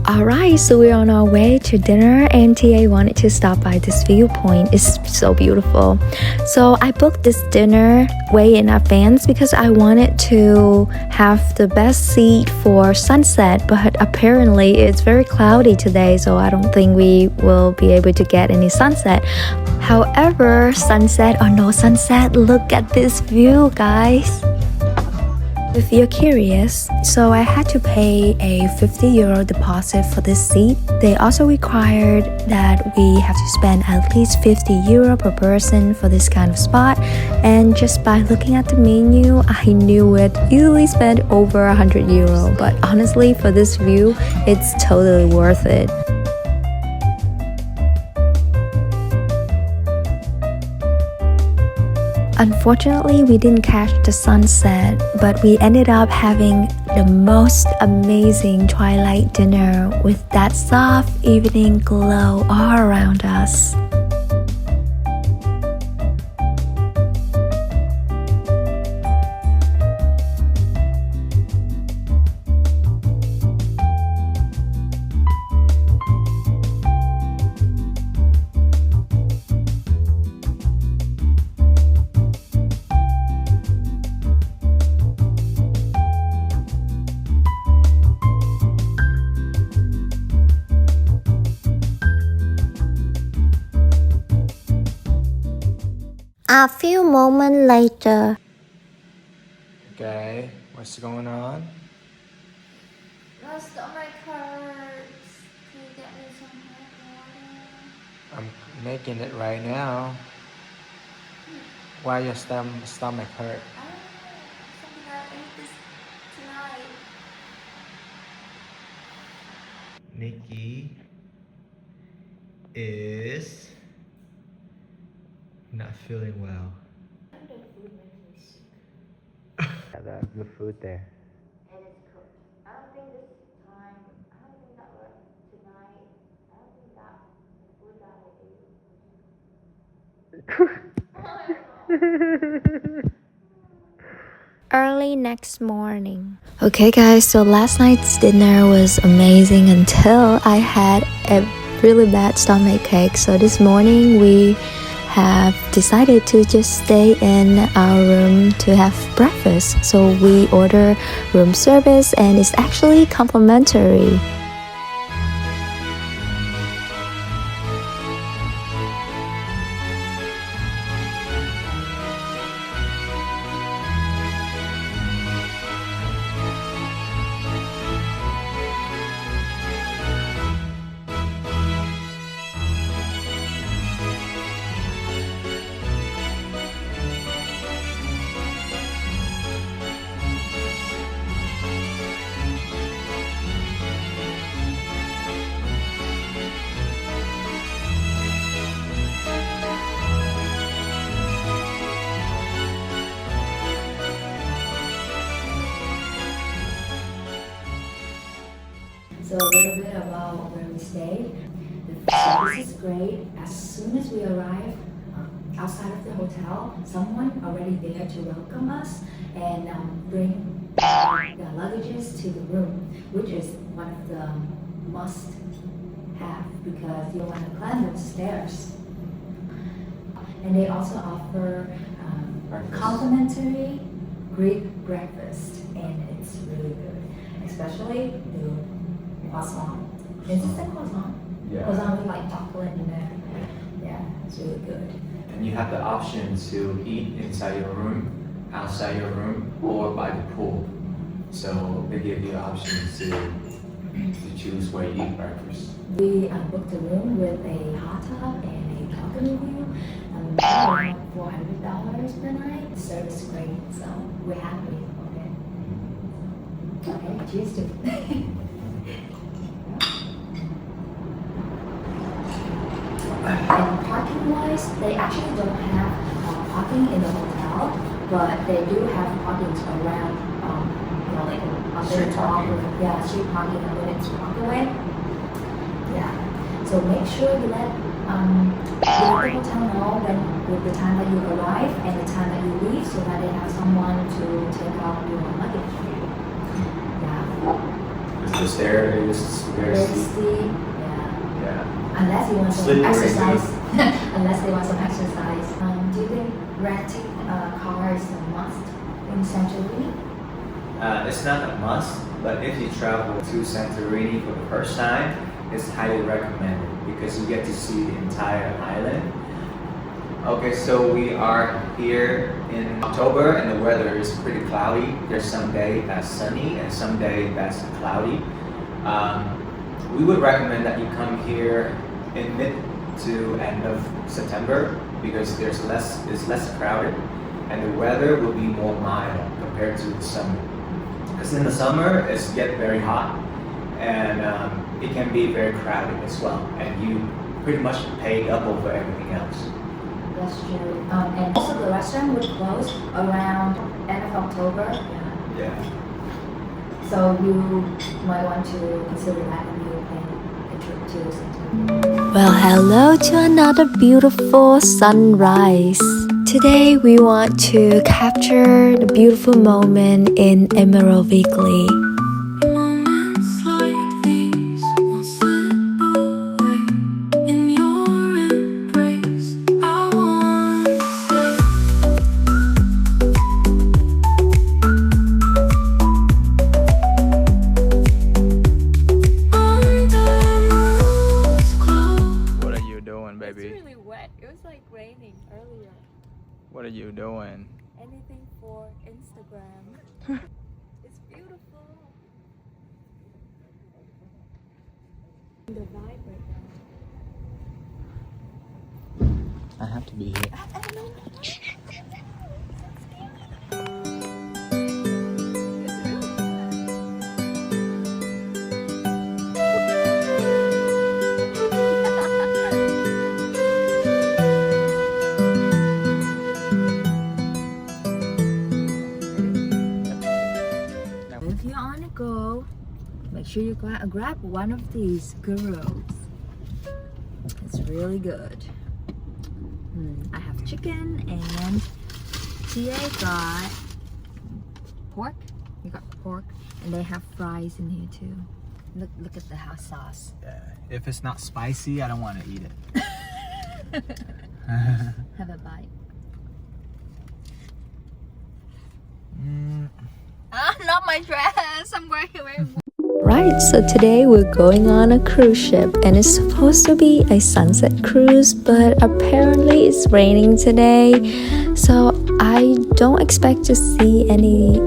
Alright, so we're on our way to dinner and TA wanted to stop by this viewpoint. It's so beautiful. So I booked this dinner way in advance because I wanted to have the best seat for sunset, but apparently it's very cloudy today, so I don't think we will be able to get any sunset. However, sunset or no sunset, look at this view, guys. If you're curious, so I had to pay a €50 deposit for this seat. They also required that we have to spend at least €50 per person for this kind of spot. And just by looking at the menu, I knew it easily spent over €100. But honestly, for this view, it's totally worth it. Unfortunately, we didn't catch the sunset, but we ended up having the most amazing twilight dinner with that soft evening glow all around us. A few moments later. Okay, what's going on? My stomach hurts. Can you get me some hot water? I'm making it right now. Why your stomach hurt? I don't know. Something I ate this tonight. Nikki is not feeling well. Yeah, the good food there. And it's cooked. I don't think this time, I don't think that was tonight. I don't think that the food that I ate. Early next morning. Okay guys, so last night's dinner was amazing until I had a really bad stomach ache. So this morning we have decided to just stay in our room to have breakfast. So we order room service and it's actually complimentary. So a little bit about where we stayed. The service is great. As soon as we arrive outside of the hotel, someone already there to welcome us and bring the luggages to the room, which is one of the must have because you want to climb the stairs. And they also offer complimentary Greek breakfast, and it's really good, especially the croissant. Is this a croissant? Yeah. Croissant with like chocolate in there. Yeah, it's really good. And you have the option to eat inside your room, outside your room, or by the pool. So they give you options to choose where you eat breakfast. We booked a room with a hot tub and a balcony view. Around $400 per night. The service is great, so we're happy. Okay, cheers to. And parking-wise, they actually don't have parking in the hotel, but they do have parkings around, like Street parking. Yeah, street parking, and when it's park away. Yeah. So make sure you let You let the hotel know when with the time that you arrive and the time that you leave, so that they have someone to take out your luggage. Yeah. Is the staircase very Very steep? steep. Yeah. Yeah. Unless you want some Slippery, exercise. Unless they want some exercise. Do you think renting a car is a must in Santorini? It's not a must, but if you travel to Santorini for the first time, it's highly recommended because you get to see the entire island. Okay, so we are here in October and the weather is pretty cloudy. There's some day that's sunny and some day that's cloudy. We would recommend that you come here in mid to end of September because it's less crowded and the weather will be more mild compared to the summer. Because in the summer it's get very hot and it can be very crowded as well, and you pretty much pay double for everything else. That's true. And also the restaurant would close around end of October. Yeah. So you might want to consider that when you plan a trip to Santorini. Well, hello to another beautiful sunrise. Today we want to capture the beautiful moment in Amalfi Coast. What are you doing, baby? It's really wet. It was like raining earlier. What are you doing? Anything for Instagram. It's beautiful. The vibe right now. I have to be here. If you're on a go, make sure you grab one of these gyros. It's really good. I have chicken and TA got pork. You got pork, and they have fries in here too. Look at the hot sauce. Yeah. If it's not spicy, I don't want to eat it. Have a bite. Not my dress. I'm wearing. Right, so today we're going on a cruise ship and it's supposed to be a sunset cruise, but apparently it's raining today, so I don't expect to see any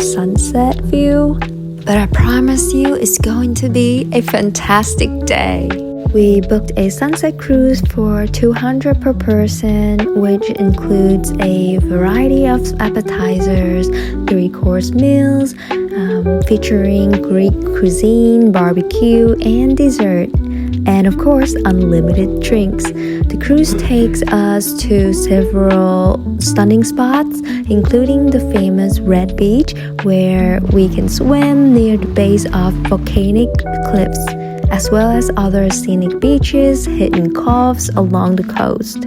sunset view, but I promise you it's going to be a fantastic day. We booked a sunset cruise for $200 per person, which includes a variety of appetizers, 3-course meals, featuring Greek cuisine, barbecue, and dessert, and of course unlimited drinks. The cruise takes us to several stunning spots, including the famous Red Beach, where we can swim near the base of volcanic cliffs, as well as other scenic beaches, hidden coves along the coast.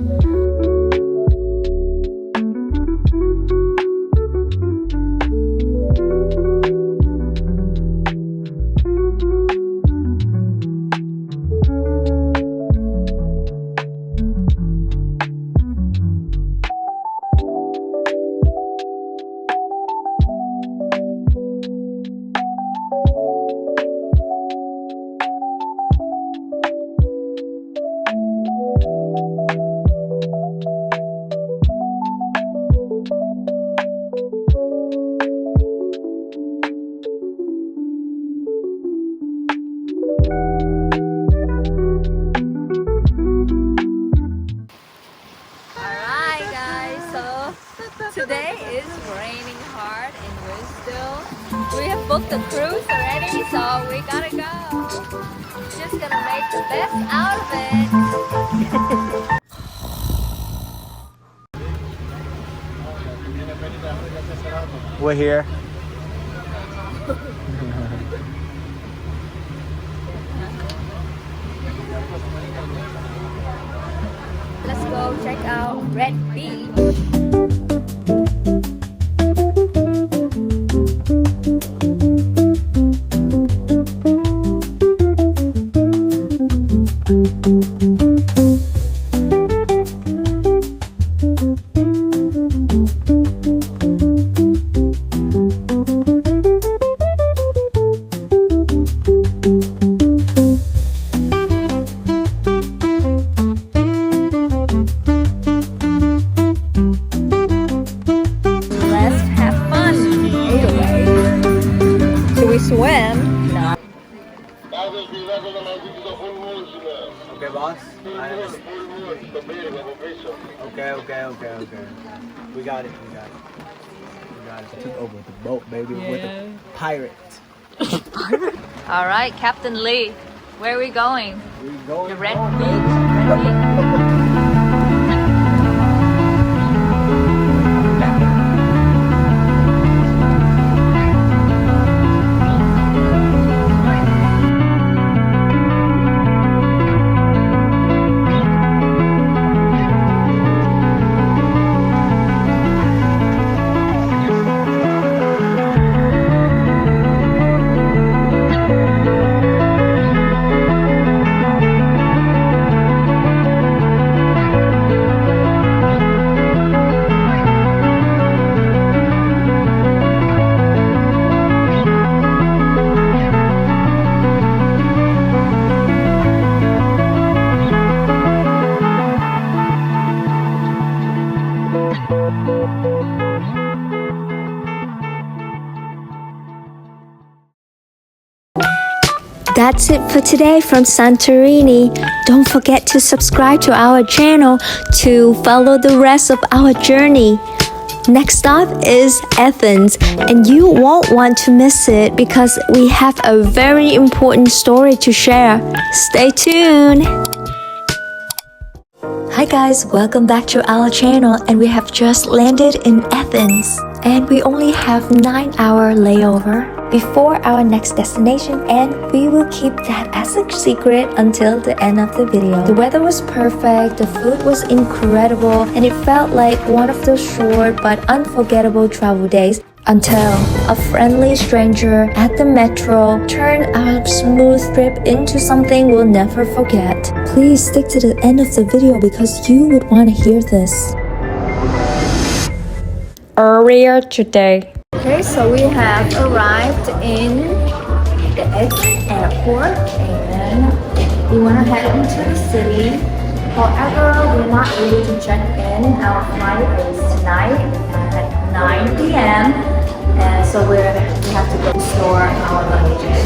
Today is raining hard and we have booked the cruise already, so we gotta go. Just gonna make the best out of it. We're here. let's go check out Red Beach. Swim. No. Okay, boss. Okay. We got it. Took over the boat, baby, with a pirate. All right, Captain Lee, where are we going? We're going The Red home. Beach. That's it for today from Santorini. Don't forget to subscribe to our channel to follow the rest of our journey. Next stop is Athens, and you won't want to miss it because we have a very important story to share. Stay tuned! Hi guys, welcome back to our channel, and we have just landed in Athens. And we only have 9-hour layover before our next destination, and we will keep that as a secret until the end of the video. The weather was perfect, the food was incredible, and it felt like one of those short but unforgettable travel days until a friendly stranger at the metro turned our smooth trip into something we'll never forget. Please stick to the end of the video because you would want to hear this. Earlier today. Okay, so we have arrived in the Athens airport and we want to head into the city. However, we're not able to check in. Our flight is tonight at 9 p.m. And so we have to go store our luggage.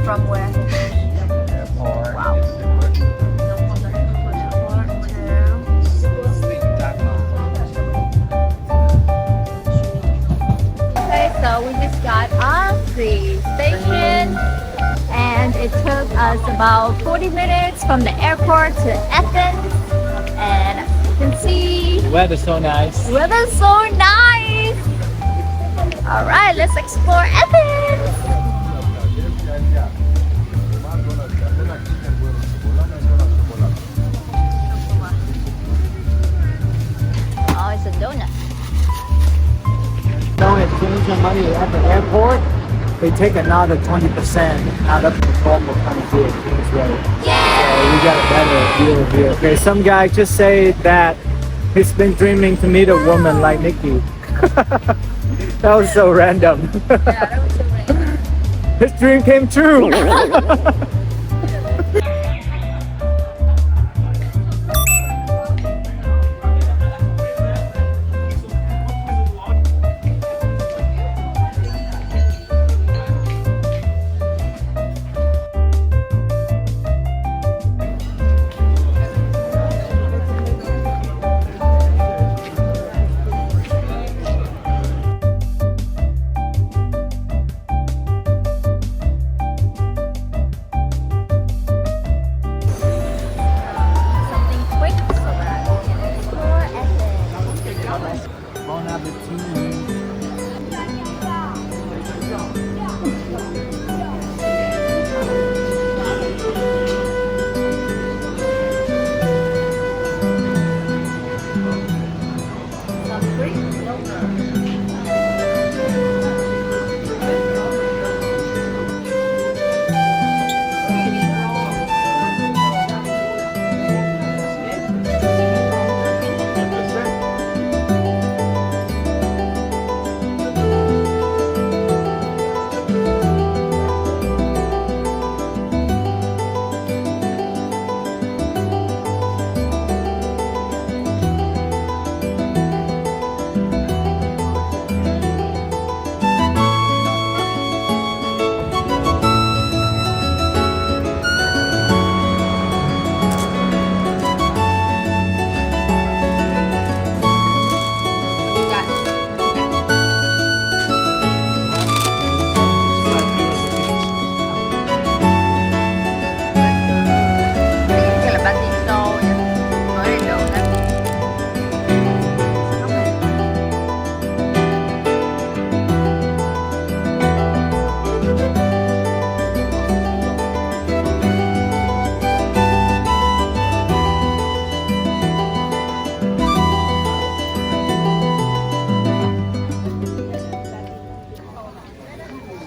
From where? Wow. Okay, so we just got off the station and it took us about 40 minutes from the airport to Athens, and as you can see, The weather's so nice. weather's so nice. All right, let's explore Athens. Oh, it's a donut. Don't exchange your money at the airport. They take another 20% out of the normal country exchange rate. So we got a better deal here. Okay, some guy just say that he's been dreaming to meet a woman like Nikki. That was so random. Yeah, that was so random. His dream came true.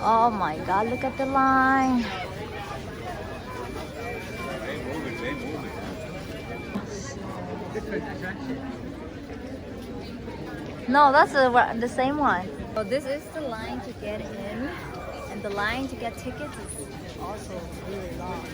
Oh my god, look at the line. No, that's the same one. So this is the line to get in, and the line to get tickets is also really long.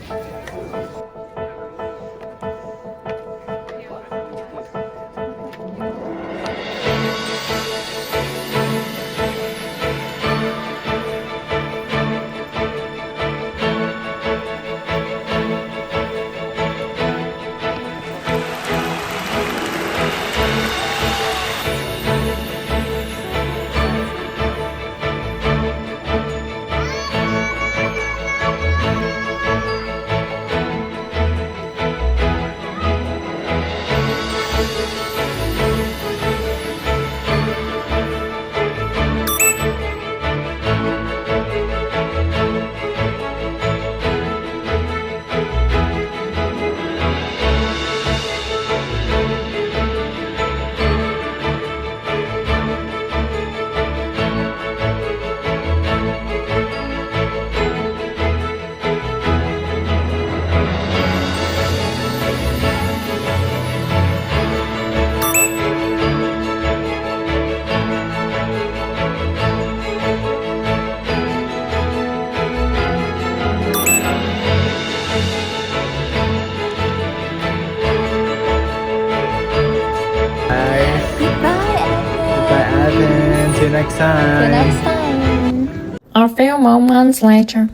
See you next time. See you next time. A few moments later.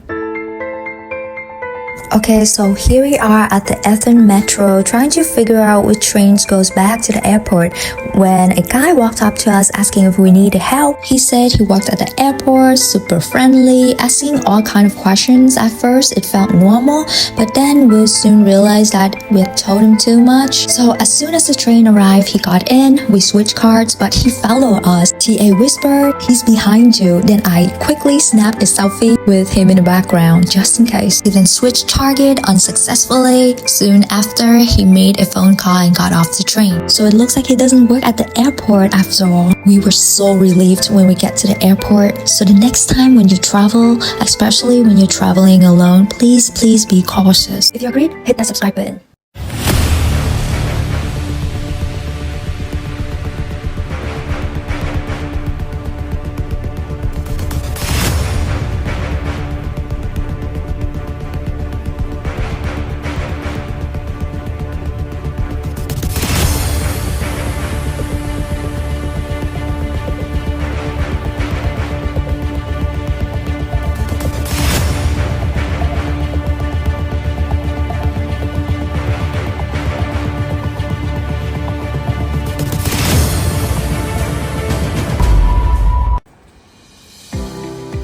Okay, so here we are at the Athens metro trying to figure out which trains goes back to the airport when a guy walked up to us asking if we needed help. He said he worked at the airport, super friendly, asking all kind of questions. At first it felt normal, but then we soon realized that we had told him too much. So as soon as the train arrived, he got in, we switched cards, but he followed us. TA whispered, "He's behind you." Then I quickly snapped a selfie with him in the background just in case. He then switched target unsuccessfully. Soon after, he made a phone call and got off the train. So it looks like he doesn't work at the airport after all. We were so relieved when we get to the airport. So the next time when you travel, especially when you're traveling alone, please be cautious. If you agreed, hit that subscribe button.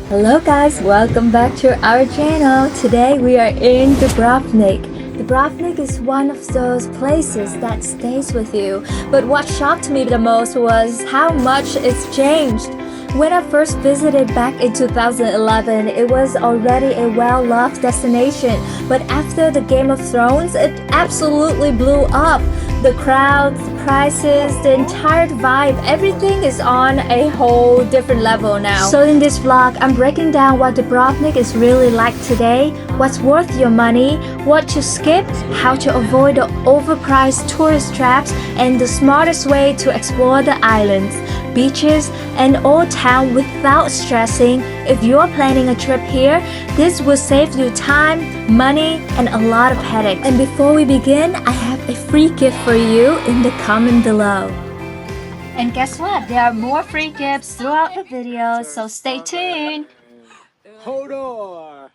Hello guys, welcome back to our channel. Today we are in Dubrovnik. Dubrovnik is one of those places that stays with you. But what shocked me the most was how much it's changed. When I first visited back in 2011, it was already a well-loved destination. But after the Game of Thrones, it absolutely blew up. The crowds, the prices, the entire vibe, everything is on a whole different level now. So in this vlog, I'm breaking down what Dubrovnik is really like today, what's worth your money, what to skip, how to avoid the overpriced tourist traps, and the smartest way to explore the islands, beaches, and old town without stressing. If you're planning a trip here, this will save you time, money, and a lot of headache. And before we begin, I have a free gift for you in the comment below. And guess what? There are more free gifts throughout the video, so stay tuned. Hold on.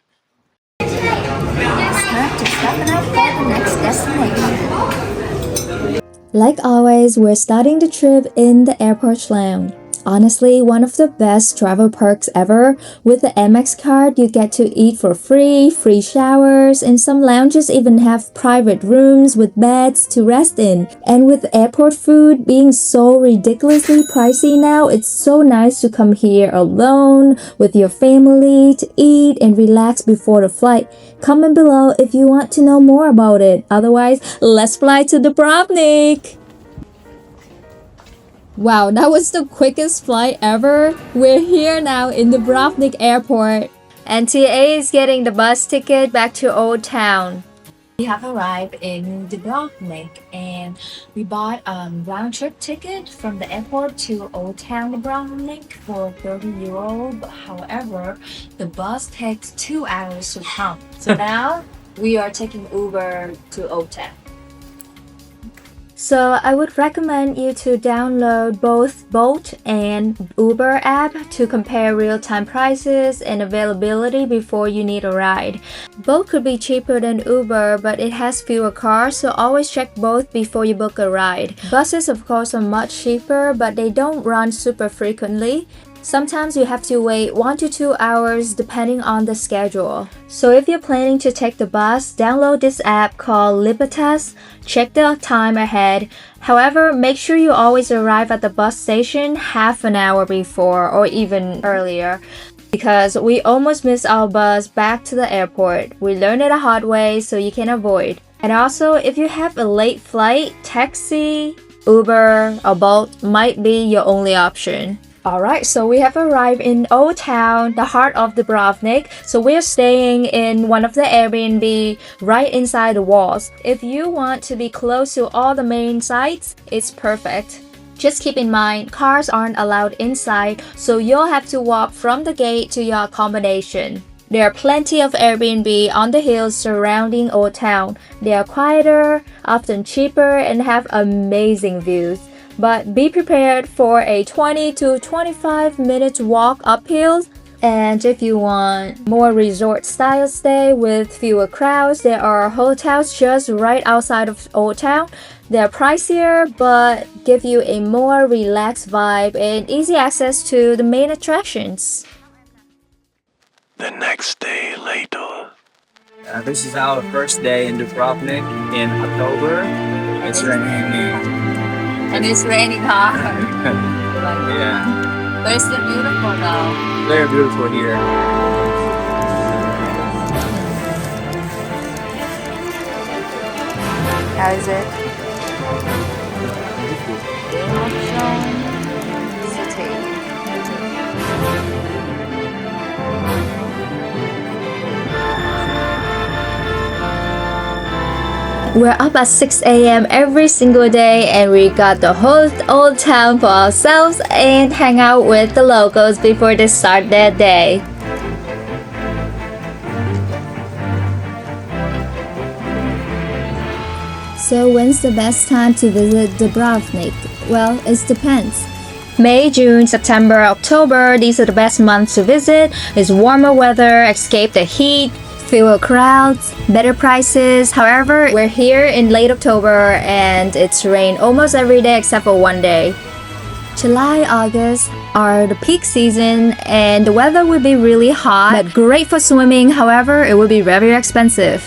It's time to step up for the next destination. Like always, we're starting the trip in the airport lounge. Honestly, one of the best travel perks ever. With the Amex card, you get to eat for free showers, and some lounges even have private rooms with beds to rest in. And with airport food being so ridiculously pricey now, it's so nice to come here alone with your family to eat and relax before the flight. Comment below if you want to know more about it. Otherwise, let's fly to Dubrovnik! Wow, that was the quickest flight ever. We're here now in Dubrovnik airport. And TA is getting the bus ticket back to Old Town. We have arrived in Dubrovnik and we bought a round trip ticket from the airport to Old Town Dubrovnik for €30. But however, the bus takes 2 hours to come. So now we are taking Uber to Old Town. So I would recommend you to download both Bolt and Uber app to compare real-time prices and availability before you need a ride. Bolt could be cheaper than Uber, but it has fewer cars, so always check both before you book a ride. Buses of course are much cheaper, but they don't run super frequently. Sometimes you have to wait 1 to 2 hours depending on the schedule. So if you're planning to take the bus, download this app called Libertas. Check the time ahead. However, make sure you always arrive at the bus station half an hour before or even earlier, because we almost missed our bus back to the airport. We learned it a hard way, so you can avoid. And also, if you have a late flight, taxi, Uber, or Bolt might be your only option. Alright, so we have arrived in Old Town, the heart of Dubrovnik. So we're staying in one of the Airbnb right inside the walls. If you want to be close to all the main sites, it's perfect. Just keep in mind, cars aren't allowed inside, so you'll have to walk from the gate to your accommodation. There are plenty of Airbnb on the hills surrounding Old Town. They are quieter, often cheaper, and have amazing views. But be prepared for a 20 to 25 minutes walk uphill. And if you want more resort style stay with fewer crowds, there are hotels just right outside of Old Town. They're pricier but give you a more relaxed vibe and easy access to the main attractions. The next day later. This is our first day in Dubrovnik in October. It's raining. And it's raining hard. Yeah. But it's still beautiful though. Very beautiful here. How is it? City. We're up at 6 a.m. every single day and we got the whole Old Town for ourselves and hang out with the locals before they start their day. So when's the best time to visit Dubrovnik? Well, it depends. May, June, September, October, these are the best months to visit. It's warmer weather, escape the heat, fewer crowds, better prices. However, we're here in late October and it's rained almost every day except for one day. July, August are the peak season and the weather will be really hot, but great for swimming. However, it will be very expensive.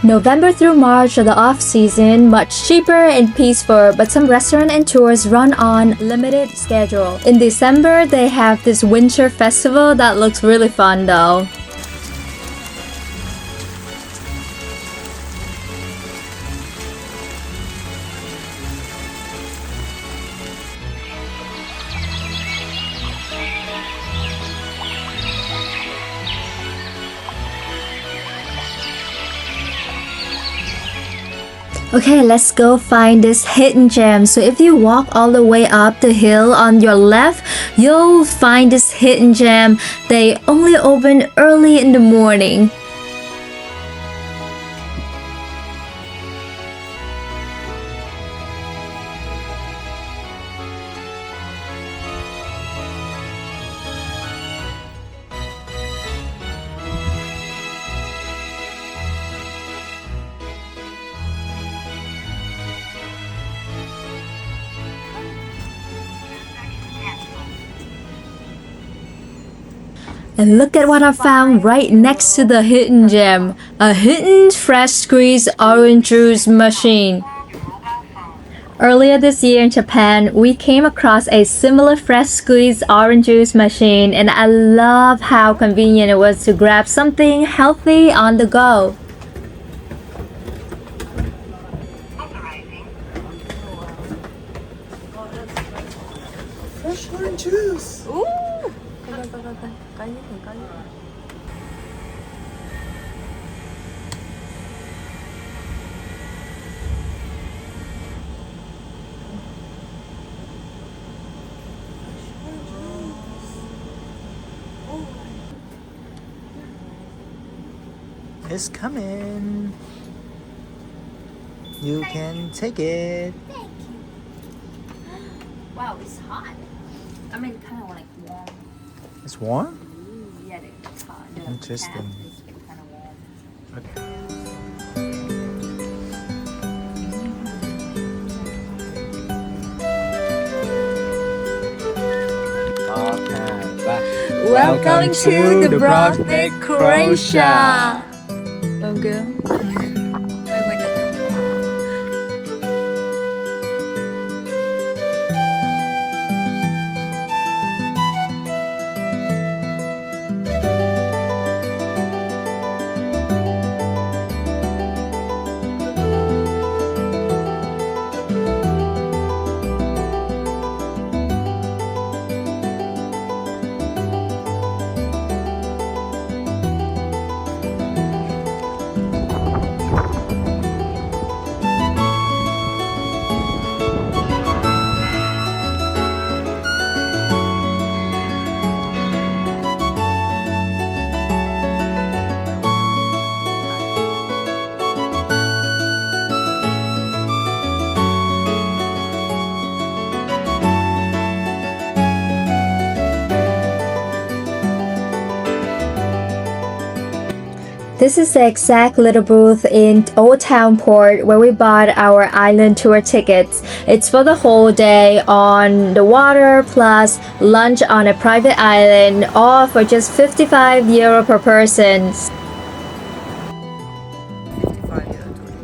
November through March are the off-season, much cheaper and peaceful, but some restaurants and tours run on limited schedule. In December, they have this winter festival that looks really fun though. Okay, let's go find this hidden gem. So if you walk all the way up the hill on your left, you'll find this hidden gem. They only open early in the morning. And look at what I found right next to the hidden gem. A hidden fresh squeezed orange juice machine. Earlier this year in Japan, we came across a similar fresh squeezed orange juice machine and I love how convenient it was to grab something healthy on the go. It's coming. You can take it. Wow, it's hot. I mean, kind of like warm. It's warm? Yeah, it's hot. The Interesting. cap is kind of warm. Okay. Welcome to Dubrovnik, Croatia. Welcome. This is the exact little booth in Old Town Port where we bought our island tour tickets. It's for the whole day on the water plus lunch on a private island, all for just €55 per person. 55 euro tour.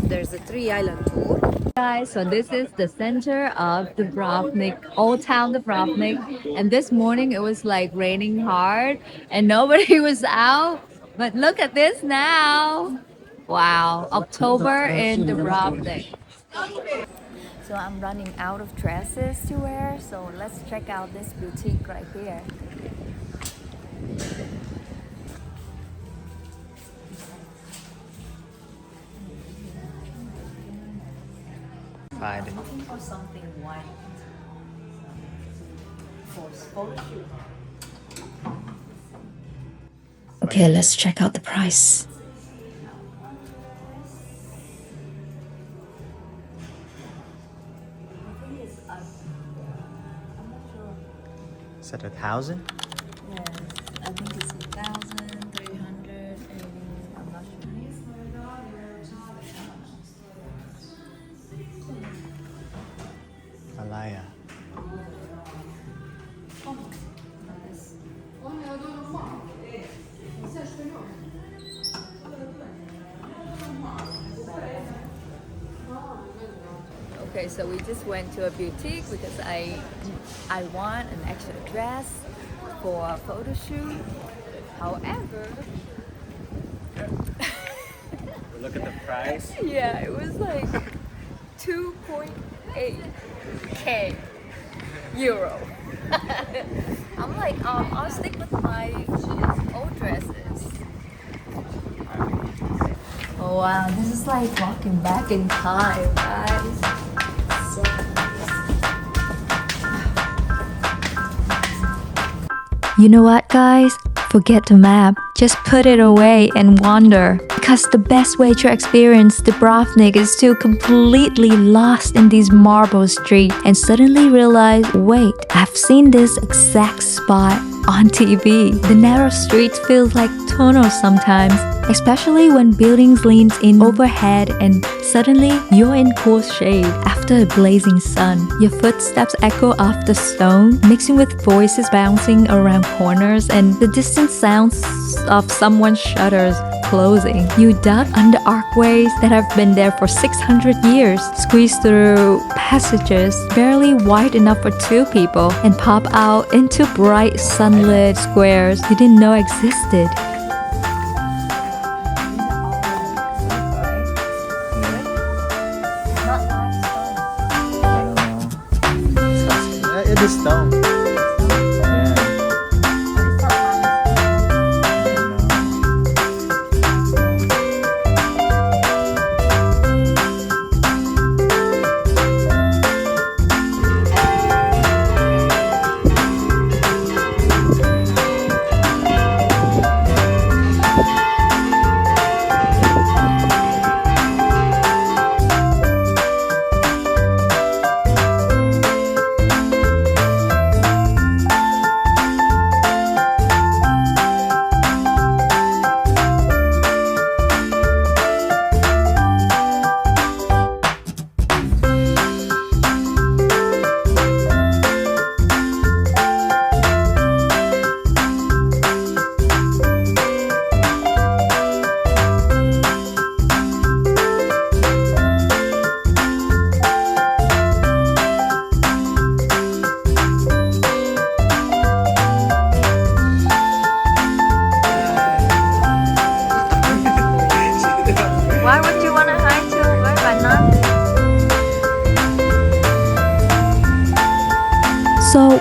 There's a 3-island tour. Guys, so this is the center of Dubrovnik, Old Town Dubrovnik, and this morning it was like raining hard and nobody was out, but look at this now. Wow, October in Dubrovnik. So I'm running out of dresses to wear, so let's check out this boutique right here. Fine. Looking for something white for photo shoot. Okay, let's check out the price. Is that 1,000? Yes, I think it's 1,380. I'm not sure. Alaya. Okay, so we just went to a boutique because I want an extra dress for a photo shoot. However, Look at the price. yeah, it was like 2.8k euro. I'm like, I'll stick with my old dresses. Oh wow, this is like walking back in time, guys. So you know what, guys? Forget the map. Just put it away and wander. Because the best way to experience Dubrovnik is to completely lost in these marble streets and suddenly realize, wait, I've seen this exact spot on TV. The narrow streets feel like tunnels sometimes, especially when buildings lean in overhead and suddenly you're in cool shade after a blazing sun. Your footsteps echo off the stone, mixing with voices bouncing around corners and the distant sounds of someone's shutters closing. You duck under archways that have been there for 600 years, squeeze through passages barely wide enough for 2 people, and pop out into bright sunlit squares you didn't know existed. It is stone. Yeah.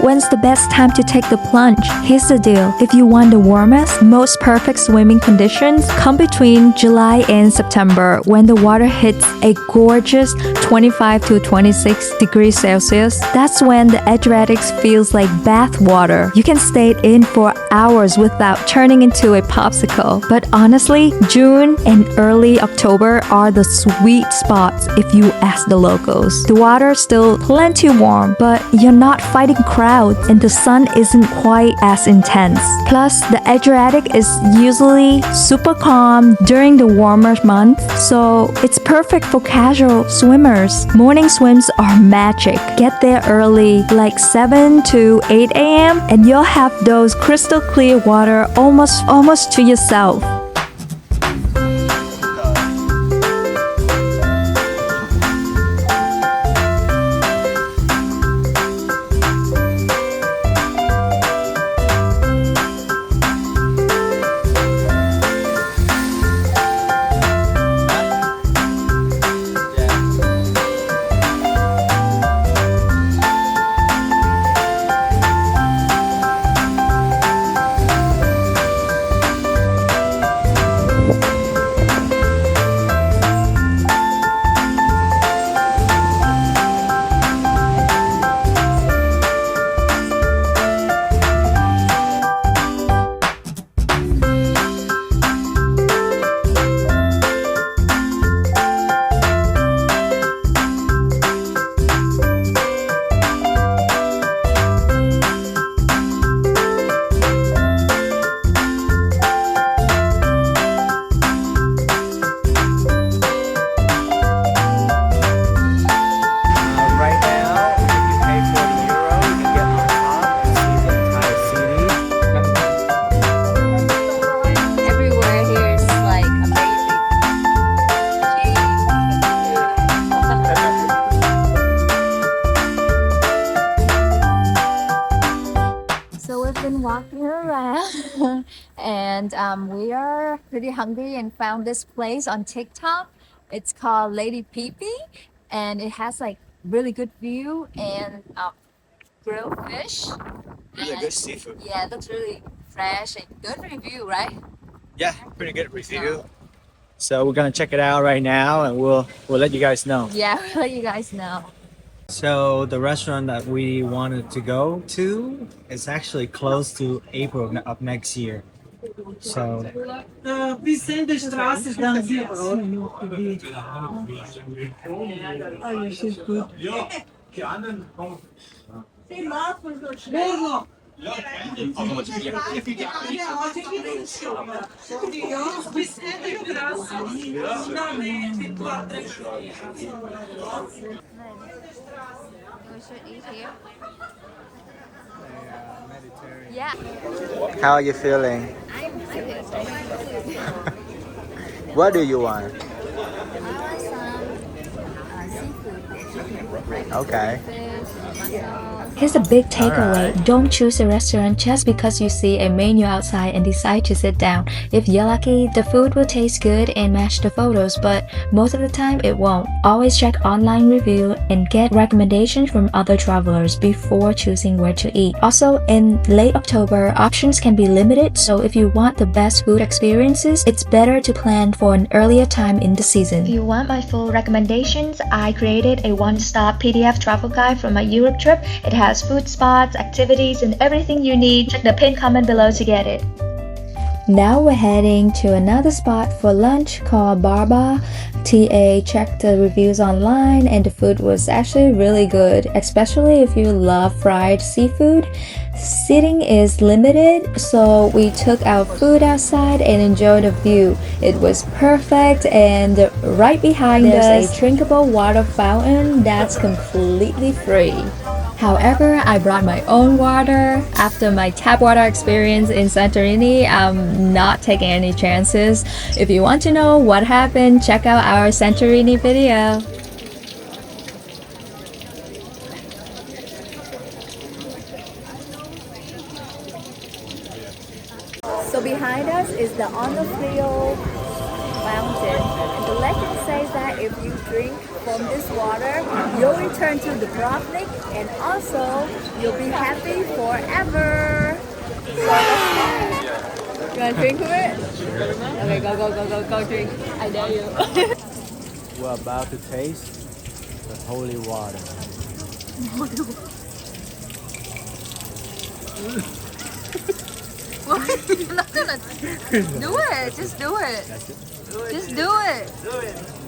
when's the best time to take the plunge? Here's the deal. If you want the warmest, most perfect swimming conditions, come between July and September when the water hits a gorgeous 25 to 26 degrees Celsius. That's when the Adriatics feels like bath water. You can stay in for hours without turning into a popsicle. But honestly, June and early October are the sweet spots if you ask the locals. The water's still plenty warm, but you're not fighting crowds and the sun isn't quite as intense. Plus, the Adriatic is usually super calm during the warmer months, so it's perfect for casual swimmers. Morning swims are magic. Get there early, like 7 to 8 a.m., and you'll have those crystal clear water almost to yourself. Right now, if you pay €40, you can get on top and see the entire city. Everywhere here is like amazing. So we've been walking around and we are pretty hungry and found this place on TikTok. It's called Lady Pee and it has like really good view and grilled fish. Really And- good seafood. Yeah, it looks really fresh and good review, right? Yeah, pretty good review. So we're gonna check it out right now, and we'll let you guys know. Yeah, we'll let you guys know. So the restaurant that we wanted to go to is actually closed to April of next year. So We should eat here. Yeah. how are you feeling? I'm excited. What do you want? I want some seafood. Okay. Fish, mussels. Here's a big takeaway. Alright. Don't choose a restaurant just because you see a menu outside and decide to sit down. If you're lucky, the food will taste good and match the photos, but most of the time it won't. Always check online review and get recommendations from other travelers before choosing where to eat. Also, in late October, options can be limited, so if you want the best food experiences, it's better to plan for an earlier time in the season. If you want my full recommendations, I created a one-stop PDF travel guide for my Europe trip. It has food spots, activities, and everything you need. Check the pinned comment below to get it. Now we're heading to another spot for lunch called Barba. TA checked the reviews online and the food was actually really good, especially if you love fried seafood. Seating is limited, so we took our food outside and enjoyed the view. It was perfect, and right behind us, a drinkable water fountain that's completely free. However, I brought my own water. After my tap water experience in Santorini, I'm not taking any chances. If you want to know what happened, check out our Santorini video. So behind us is the Amalfi fountain. The legend says that if you drink from this water, you'll return to Dubrovnik and also you'll be happy forever. So let's go. You want to drink from it? Okay, go drink. I dare you. We're about to taste the holy water. You're not gonna do it. Just do it. Just do it.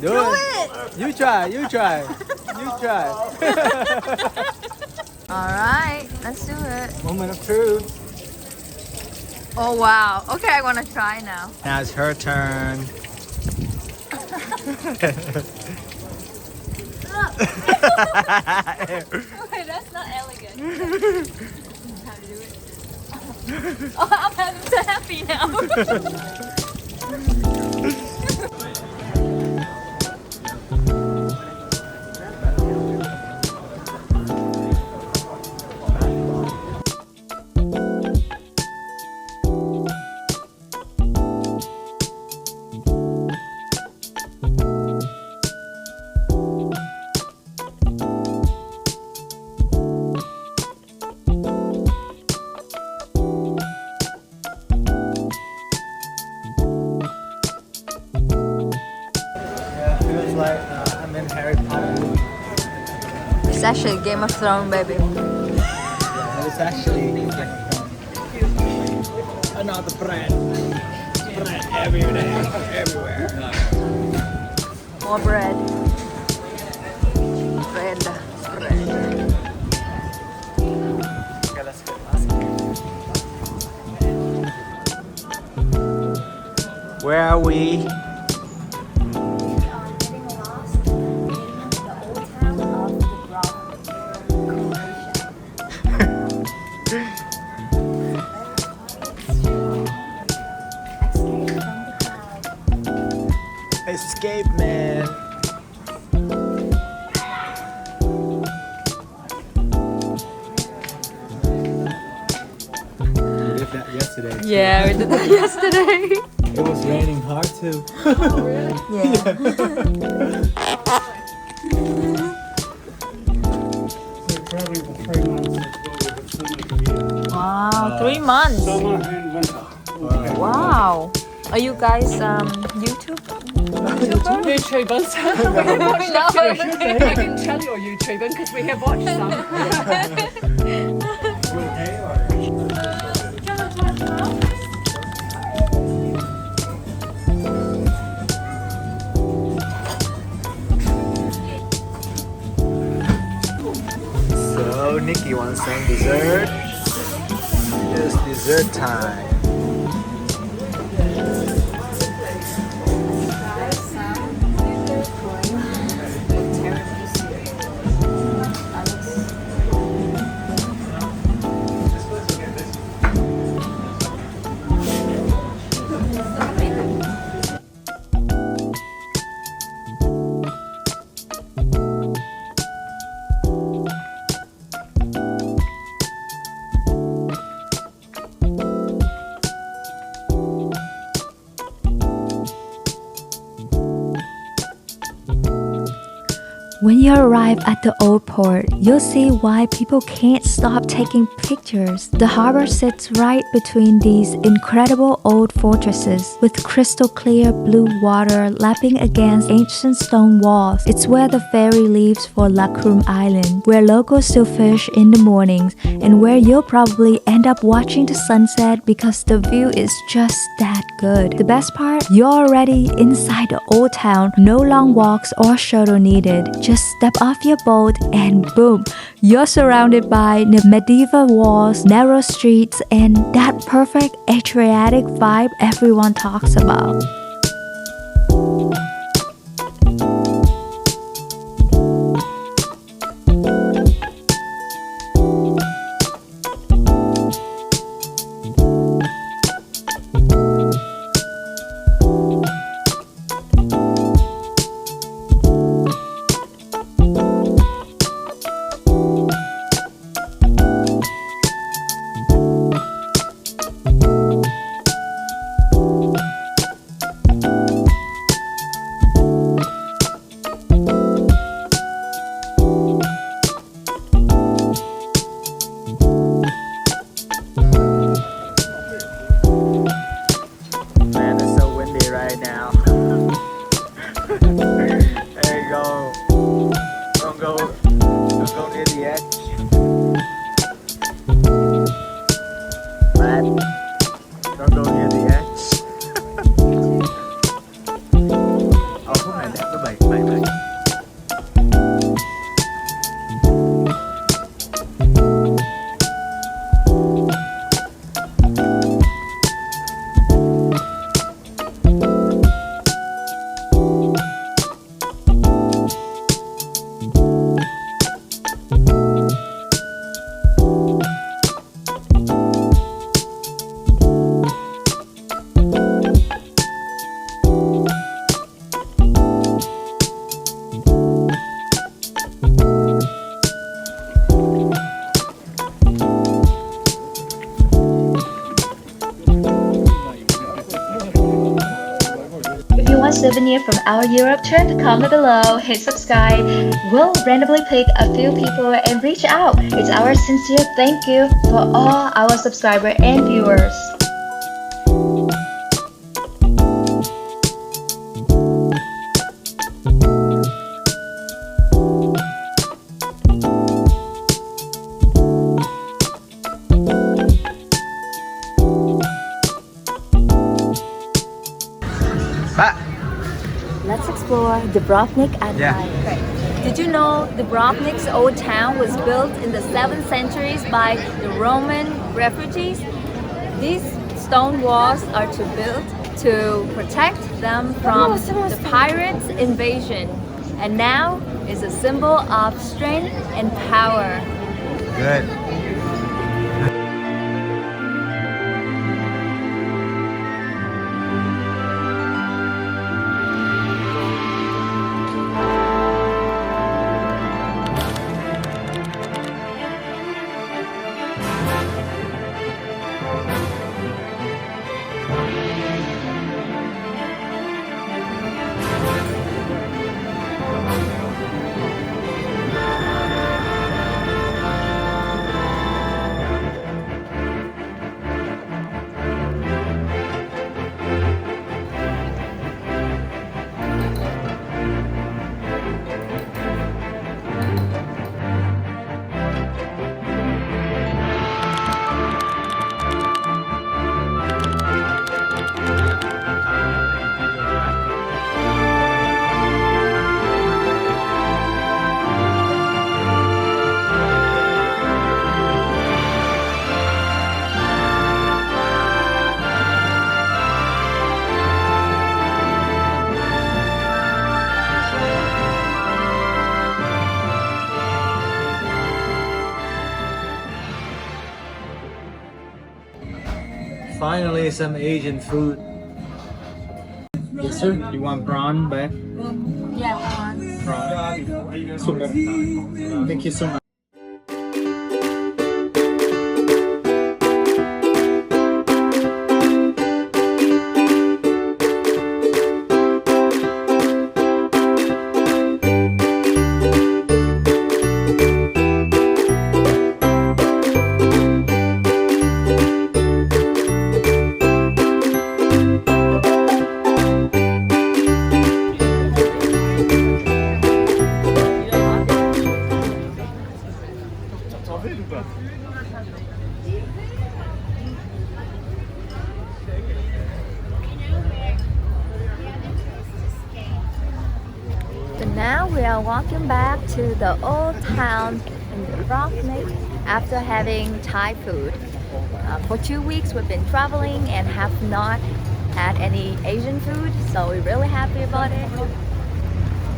Do it! You try, you try. You try. Alright, let's do it. Moment of truth. Oh wow. Okay, I wanna try now. Now it's her turn. Okay, that's not elegant. How to do it? Oh, I'm so happy now. Feels like I'm in Harry Potter movie. It's actually Game of Thrones, baby. It's actually another bread. Bread everywhere. More bread. Bread. Okay, let's go. Where are we? Escape, man. We did that yesterday. Yeah, we did that yesterday. It was raining hard too. Wow, 3 months. Wow. Are you guys YouTubers? YouTubers. I can tell you're YouTubing because we have watched some. So Nikki wants some dessert. It's dessert time. When you arrive at the old port, you'll see why people can't stop taking pictures. The harbor sits right between these incredible old fortresses, with crystal clear blue water lapping against ancient stone walls. It's where the ferry leaves for Lacrum Island, where locals still fish in the mornings, and where you'll probably end up watching the sunset because the view is just that good. The best part? You're already inside the old town. No long walks or shuttle needed. Just step off your boat and boom, you're surrounded by the medieval walls, narrow streets, and that perfect Adriatic vibe everyone talks about. souvenir from our Europe trip, comment below, hit subscribe. We'll randomly pick a few people and reach out. It's our sincere thank you for all our subscribers and viewers. Let's explore Dubrovnik at night. Did you know Dubrovnik's old town was built in the 7th centuries by the Roman refugees? These stone walls are to build to protect them from the pirates' invasion, and now is a symbol of strength and power. Good. Finally, some Asian food. Yes, sir. You want prawn, babe? Yeah, Prawn. Super. Thank you so much. So now we are walking back to the old town in Dubrovnik after having Thai food. For 2 weeks we've been traveling and have not had any Asian food, so we're really happy about it.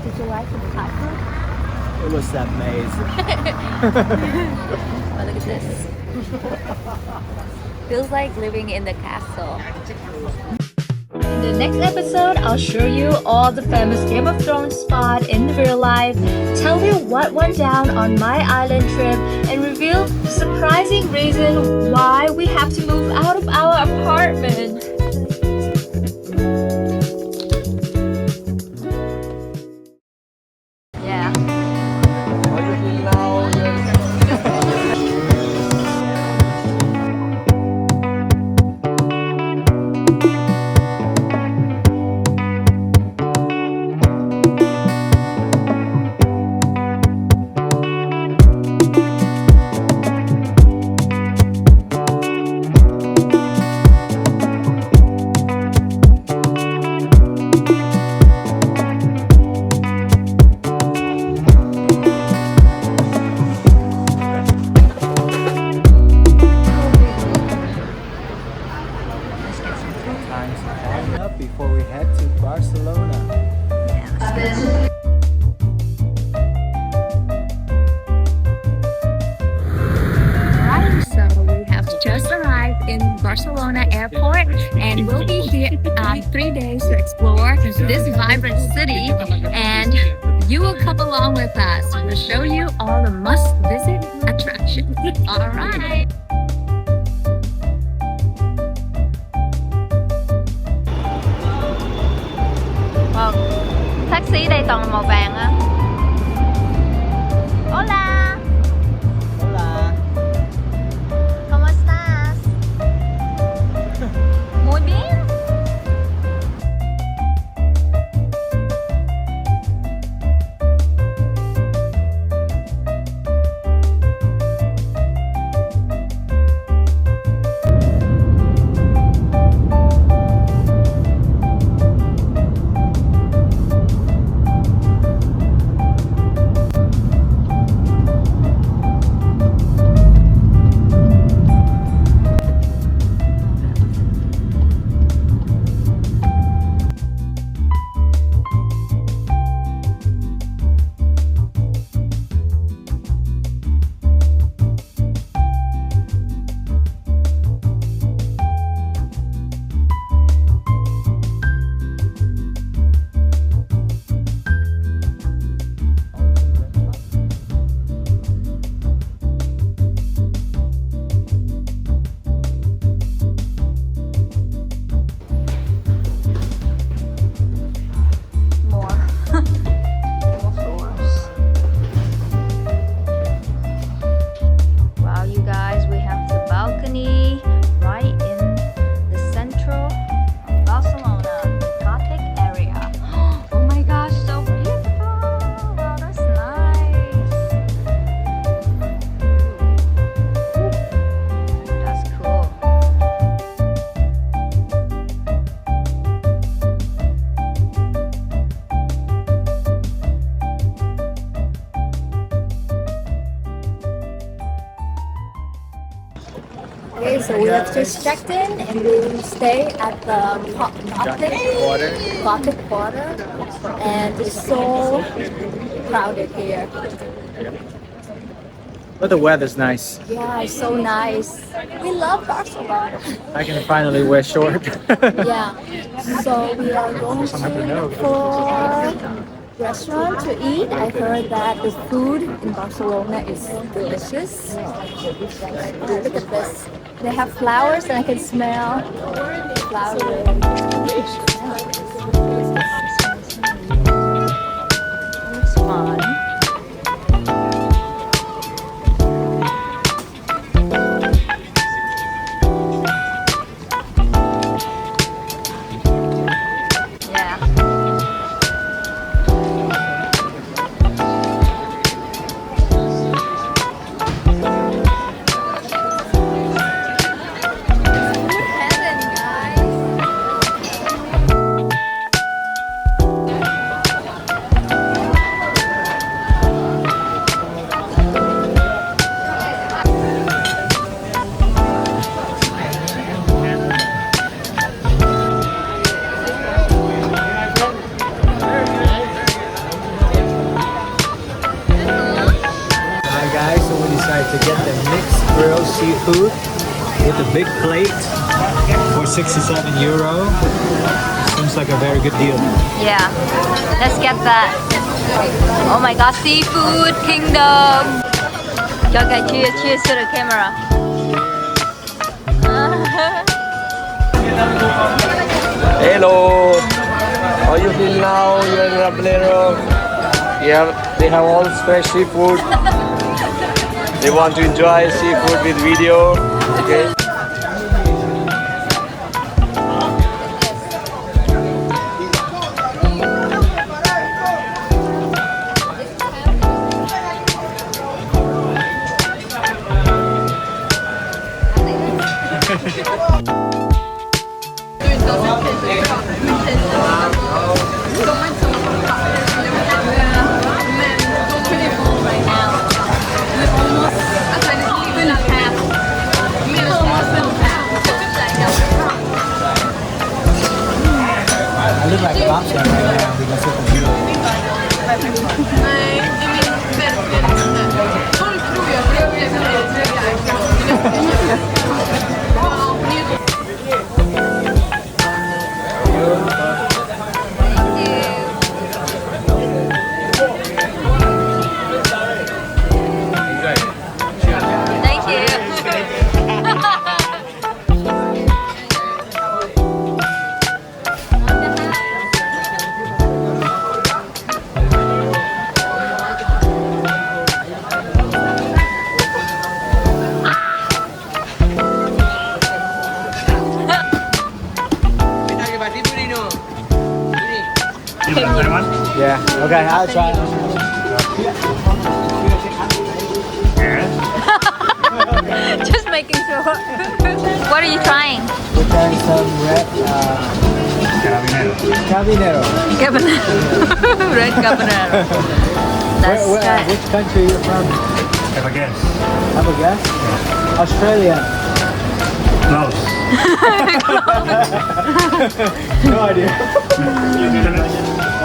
Did you like the Thai food? It was amazing. Oh, look at this. Feels like living in the castle. In the next episode, I'll show you all the famous Game of Thrones spot in real life, tell you what went down on my island trip, and reveal the surprising reason why we have to move out of our apartment. Yeah. Up before we head to Barcelona. Right, so we have just arrived in Barcelona airport and we'll be here 3 days to explore this vibrant city, and you will come along with us. We'll show you all the must-visit attractions. All right. taxi đây toàn là màu vàng á. Hola. Hola. ¿Cómo estás? Muy bien. Wow, you guys, we have the balcony right in the central of Barcelona, the Gothic area. Oh my gosh, so beautiful! Wow, that's nice. That's cool. Okay, so we have just checked in and we will stay at the Gothic Quarter, and it's so crowded here. But the weather's nice. Yeah, it's so nice. We love Barcelona. I can finally wear short. Yeah, so we are going to look for restaurant to eat. I heard that the food in Barcelona is delicious. Look at this. They have flowers and I can smell flowers. It's fun. To get the mixed grilled seafood with a big plate for 67 euro. Seems like a very good deal. Yeah, let's get that. Oh my god, seafood kingdom. Okay, cheers to the camera. Hello, how you feel now? You're in Rablero. Yeah, they have all fresh seafood. They want to enjoy seafood with video. Okay. I look like a lobster right now because of the view. Thank you. Yeah. Okay, I'll try. Just making sure. What are you trying? We're trying some red Cabinero. Red cabanero. Let's try. Which country are you from? Have a guess. Have a guess? Australia. Close. No idea.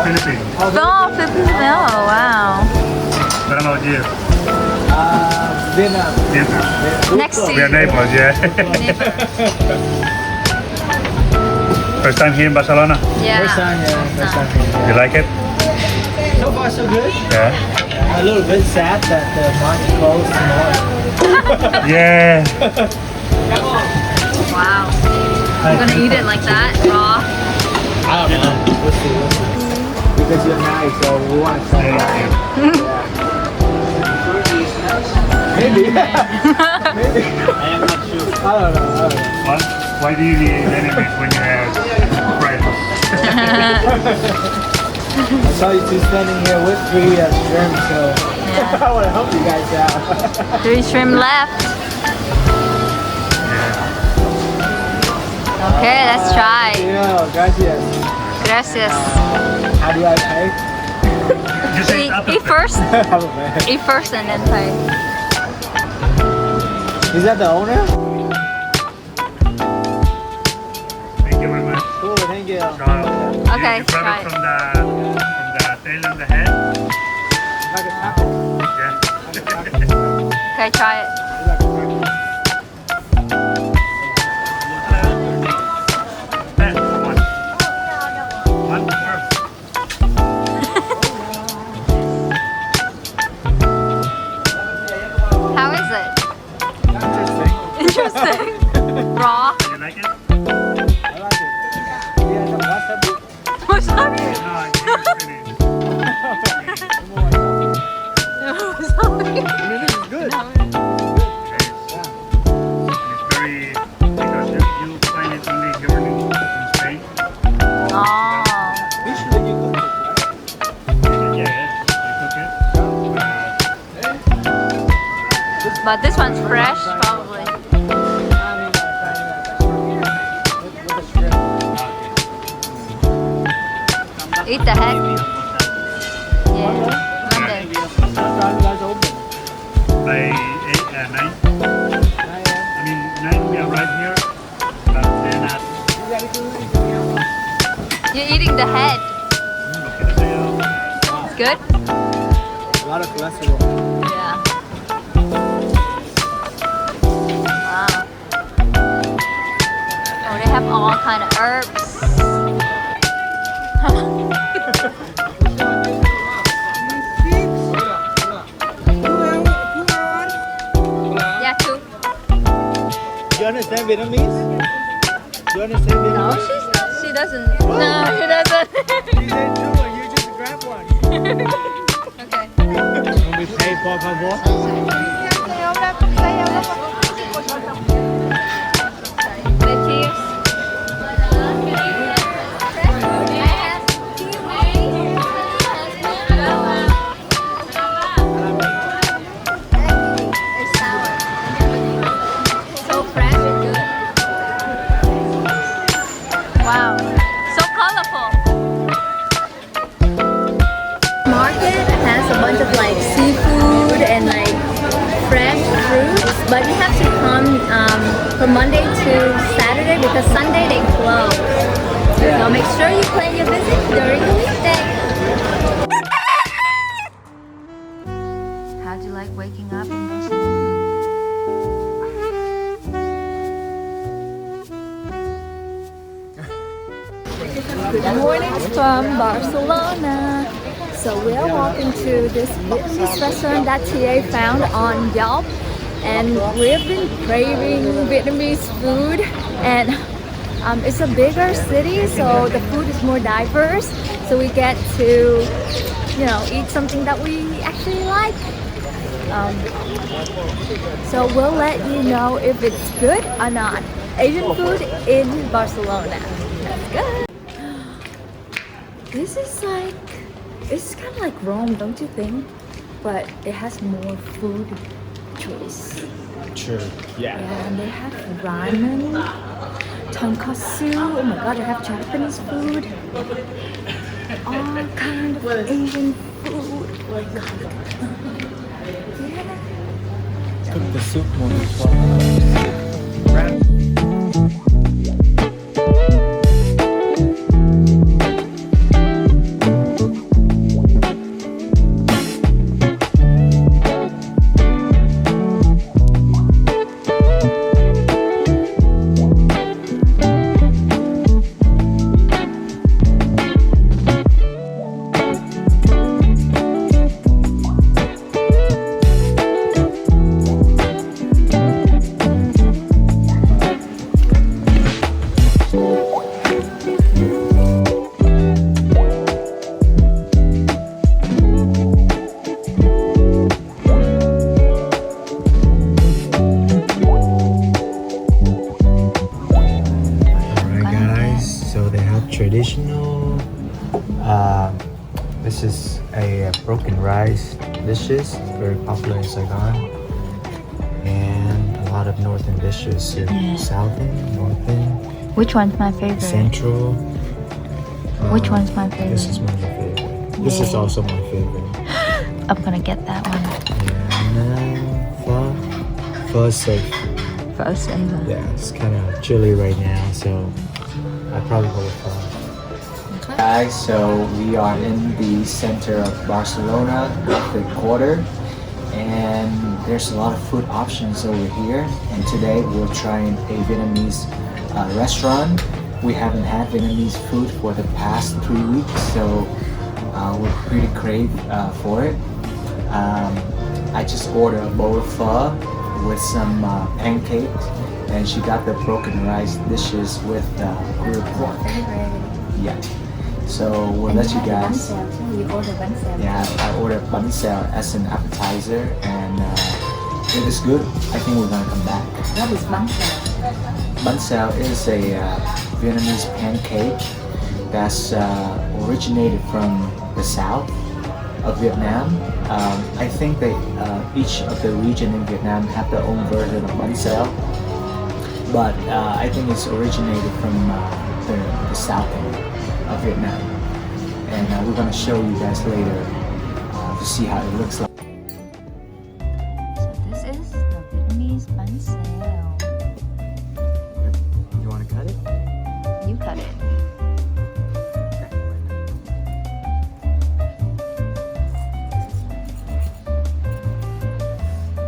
Philippines. Oh, Filipino. Wow. What about you? Vietnam. Vietnam. Next to We are you. neighbors, yeah. First time here in Barcelona. Yeah. First time, yeah. First time. You like it? So far, so good. Yeah. A little bit sad that the Monti closed tomorrow. Yeah. Wow. I'm gonna eat it like that, raw. I don't know. We'll see. Because you're nice, so we want to try it out. Maybe. Maybe. I am not sure. I don't know. What? Why do you need enemies when you have friends? I saw you two standing here with 3 shrimp, so I want to help you guys out. 3 shrimp left. Okay, let's try. Yeah, gracias. Gracias. How do I pay? Just say Eat first. Oh, man. Eat first and then pay. Is that the owner? Thank you very much. Cool, thank you. So, Okay, you grab try it it. from the tail and the head. Like a taco. Yeah. Okay, try it. One. One first. How is it? Interesting. Interesting. Raw. You like it? I like it. Yeah, some wasabi. Wasabi. No, it's finished. Wasabi. I mean, this is good. It's very, because you find it only here in Spain. Oh. Usually you cook it, right? Yeah, you cook it. But this one's fresh, probably. Eat the head. Yeah. Monday. What time you guys open? By 9. I mean, 9 we arrive here, but then You're eating the head. It's good? A lot of cholesterol. Yeah. Wow. Oh, they have all kind of herbs. Yeah, two. Do you understand Vietnamese? Do you understand No, Vietnamese? she's not. She doesn't. No, she doesn't. She said two and you just grab one. Okay. Can we pay por favor? The cheers. It's sour. So fresh and good. Wow. So colorful. Market has a bunch of like seafood and like fresh fruits, but you have to come from Monday to Saturday because Sunday they close. So make sure you plan your visit during the weekday. How'd you like waking up in Barcelona? Good morning from Barcelona. So we are walking to this Vietnamese restaurant that TA found on Yelp, and we've been craving Vietnamese food, and it's a bigger city, so the food is more diverse, so we get to, you know, eat something that we actually like. So we'll let you know if it's good or not. Asian food in Barcelona. That's good. This is like, it's kind of like Rome, don't you think? But it has more food choice. True. Yeah. Yeah, and they have ramen, tonkatsu. Oh my god, they have Japanese food. All kind of Asian food. Oh my god. Yeah. Cook the soup more. Traditional, this is a broken rice dishes, very popular in Saigon, and a lot of northern dishes here. Southern, northern. Which one's my favorite? Central. Which one's my favorite? This is my favorite. This is also my favorite. I'm gonna get that one. And pho is safe. Pho safe. Yeah, it's kind of chilly right now, so I probably go with pho. Guys, so we are in the center of Barcelona Gothic Quarter, and there's a lot of food options over here. And today we're trying a Vietnamese restaurant. We haven't had Vietnamese food for the past 3 weeks, so we're pretty crave for it. I just ordered a bowl of pho with some pancakes, and she got the broken rice dishes with grilled pork. Yeah. So we'll let you guys. You ordered bánh xèo. Yeah, I ordered bánh xèo as an appetizer, and it is good. I think we're gonna come back. What is bánh xèo? Bánh xèo is a Vietnamese pancake that's originated from the south of Vietnam. I think that each of the region in Vietnam have their own version of bánh xèo, but I think it's originated from the south of Vietnam, and we're gonna show you guys later to see how it looks like. So this is the Vietnamese bánh xèo. You want to cut it? You cut it.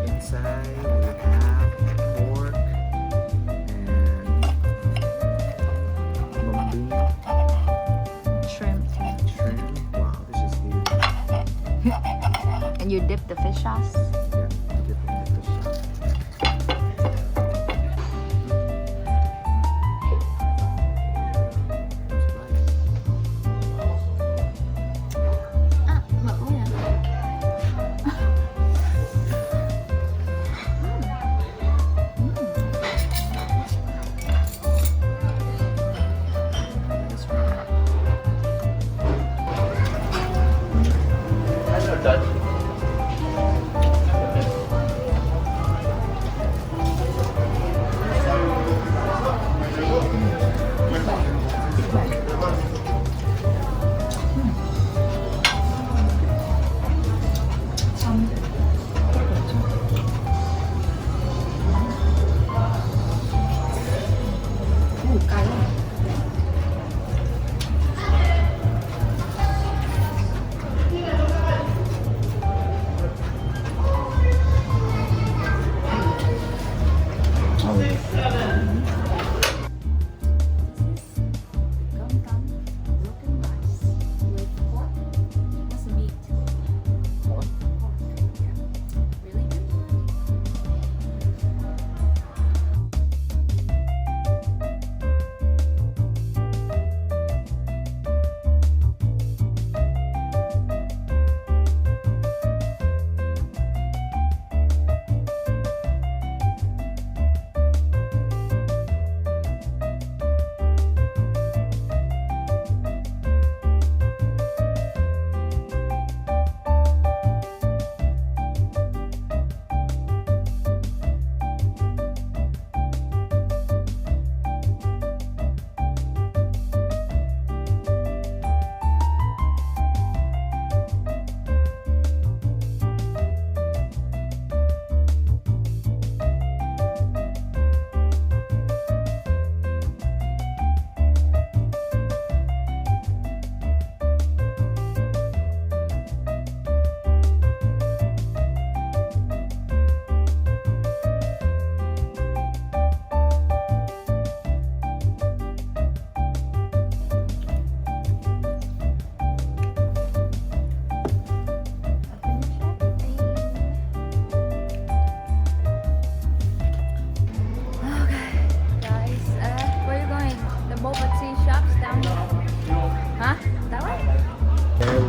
Inside we have pork and mung bean. Shrimp. Shrimp. Wow, this is huge. And you dip the fish sauce. Yeah, dip it in the fish sauce.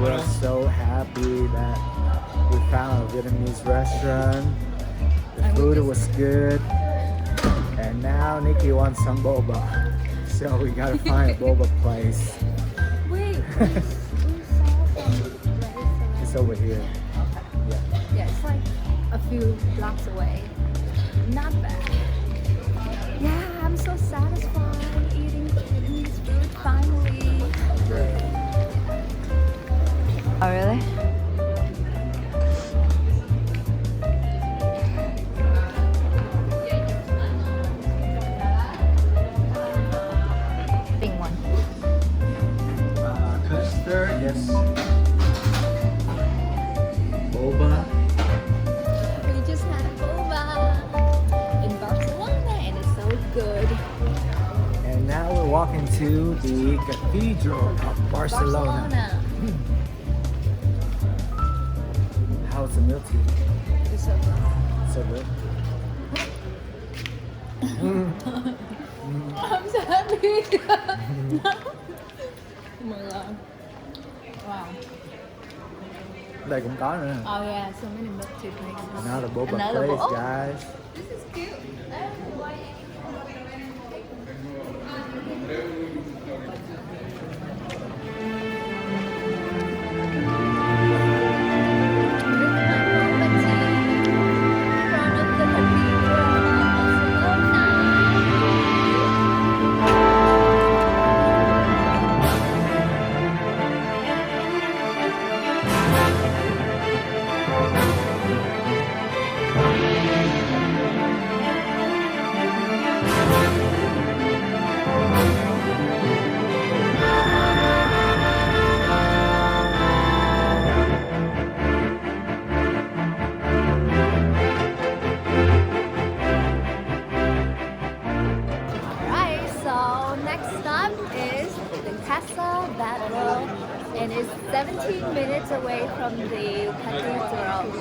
we're so happy that we found a Vietnamese restaurant. The food was good. And now Nikki wants some boba. So we gotta find a boba place. Wait, It's over here. yeah, it's like a few blocks away. Not bad. Yeah, I'm so satisfied eating Vietnamese food finally. Oh, really? Big one. Custard, yes. Boba. We just had boba in Barcelona and it's so good. And now we're walking to the Cathedral of Barcelona. How's the milk tea? It's so good. So good. I'm so happy. Oh my god. Wow. Đây cũng có nữa. Oh yeah, so many milk tea places. Now the boba Another place, oh, guys. this is cute. And it's 17 minutes away from the cathedral.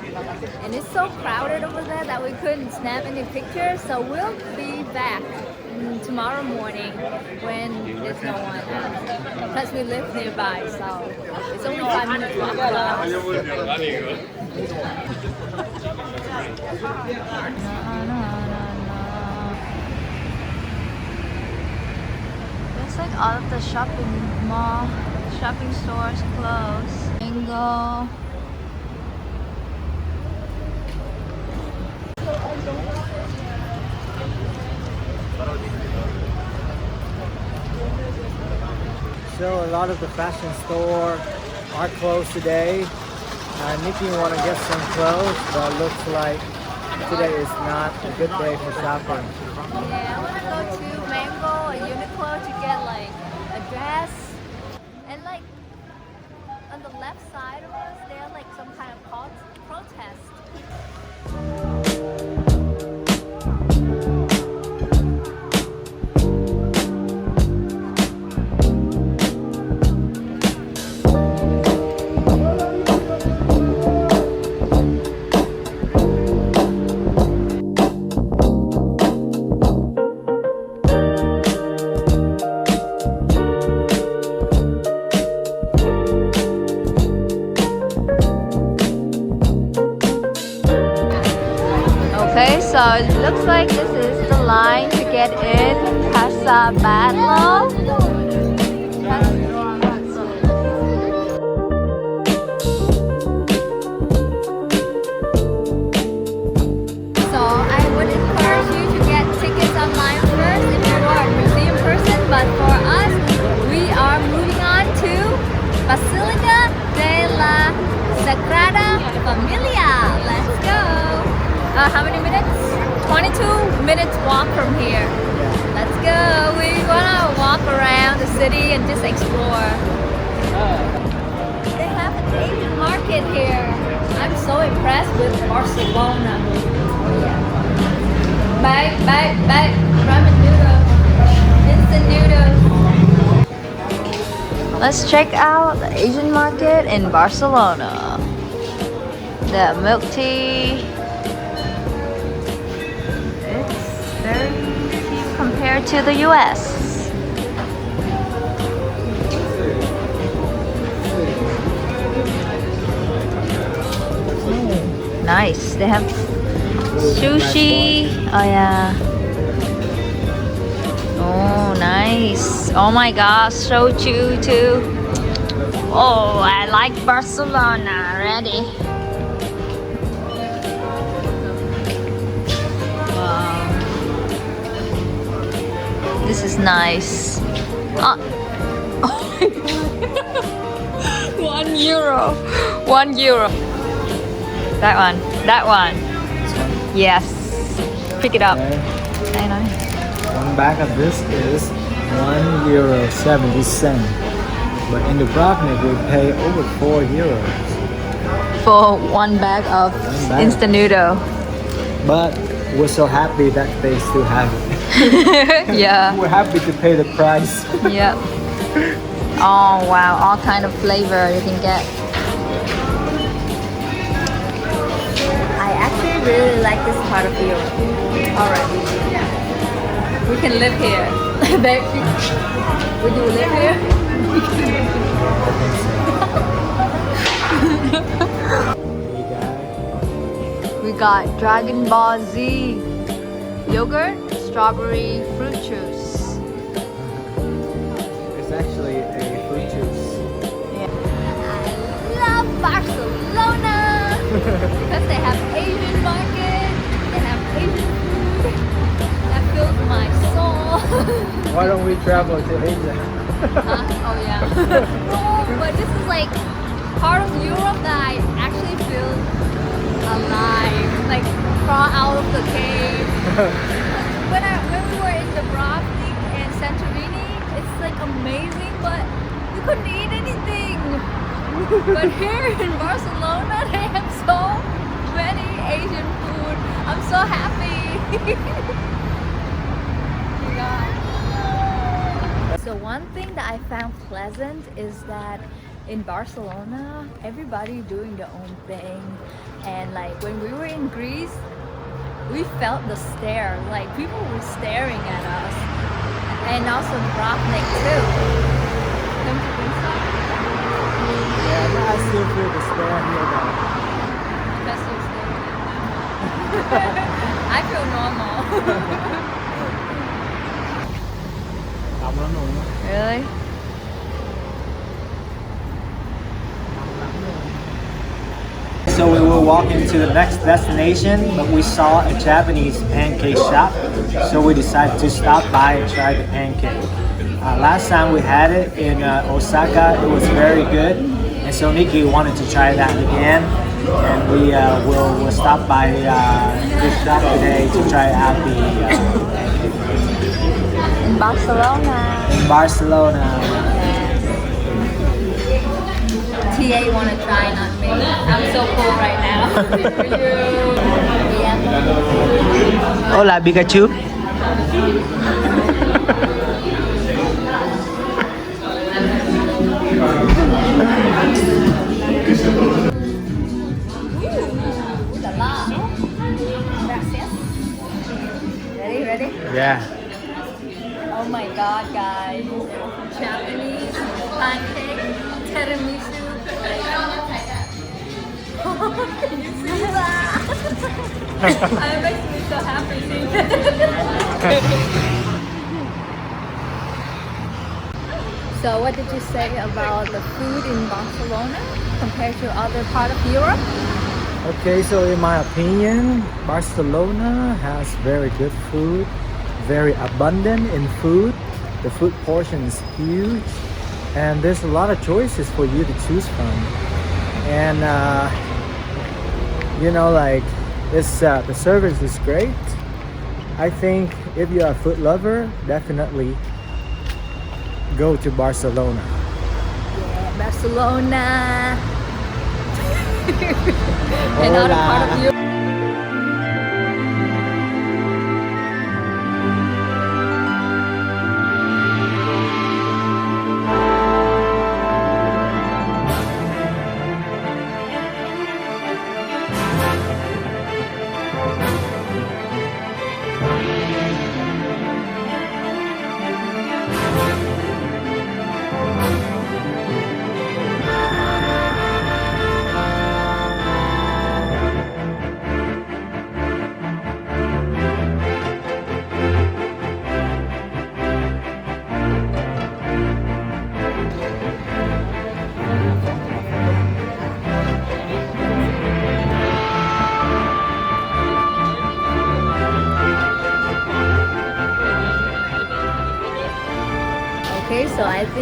And it's so crowded over there that we couldn't snap any pictures. So we'll be back tomorrow morning when there's no one. Plus we live nearby, so it's only 5 minutes walk for us. Looks like all of the shopping stores closed. Mango. So a lot of the fashion stores are closed today. Nikki want to get some clothes, but looks like today is not a good day for shopping. Yeah, I want to go to Mango or Uniqlo to get like a dress. And like on the left side of us, there's like some kind of protest. Okay, so it looks like this is the line to get in Casa Batlo. So I would encourage you to get tickets online first if you are a museum person. But for us, we are moving on to Basilica de la Sagrada Familia. Let's go! How many minutes? 22 minutes walk from here. Let's go. We're gonna walk around the city and just explore. They have an Asian market here. I'm so impressed with Barcelona. Oh yeah. Bye. Ramen noodles. Instant noodles. Let's check out the Asian market in Barcelona. The milk tea. Very cheap compared to the US. nice. They have sushi. Oh yeah. Oh nice. Oh my gosh, soju too. Oh, I like Barcelona already. Wow. This is nice. €1. €1. That one. That one. Yes. Pick it up. Okay. I know. One bag of this is €1.70. But in Dubrovnik we pay over €4. For one bag of bag. instant noodle. But we're so happy that they still have it. Yeah. We're happy to pay the price. Yeah. Oh wow, all kind of flavor you can get. I actually really like this part of Europe already. We can live here. Would you live here? We got Dragon Ball Z yogurt, strawberry fruit juice. It's actually a fruit juice. I love Barcelona because they have Asian market, they have Asian food that fills my soul. Why don't we travel to Asia? Oh yeah. No, but this is like part of Europe that I actually feel alive, like crawl out of the cave. When we were in Dubrovnik and Santorini, it's like amazing, but we couldn't eat anything. But here in Barcelona, they have so many Asian food. I'm so happy. God. So one thing that I found pleasant is that in Barcelona, everybody doing their own thing. And like when we were in Greece, we felt the stare, like people were staring at us. And also Dubrovnik too. Don't you think so? Yeah, but I still feel the stare here though. Because you're staring at them. I feel normal. Really? So we were walking to the next destination, but we saw a Japanese pancake shop. So we decided to stop by and try the pancake. Last time we had it in Osaka, it was very good. And so Nikki wanted to try that again. And we will stop by this shop today to try out the pancake. In Barcelona. In Barcelona. TA wanna try, not me. I'm so cool right now. Hola, Pikachu. Ready? Yeah. Oh my god, guys. Japanese pancake, tiramisu. Can you see that? It makes me so happy seeing that. So what did you say about the food in Barcelona compared to other part of Europe? Okay, so in my opinion, Barcelona has very good food, very abundant in food. The food portion is huge, and there's a lot of choices for you to choose from. And you know, like this, the service is great. I think if you're a food lover, definitely go to Barcelona. Yeah, Barcelona. Another part of Europe.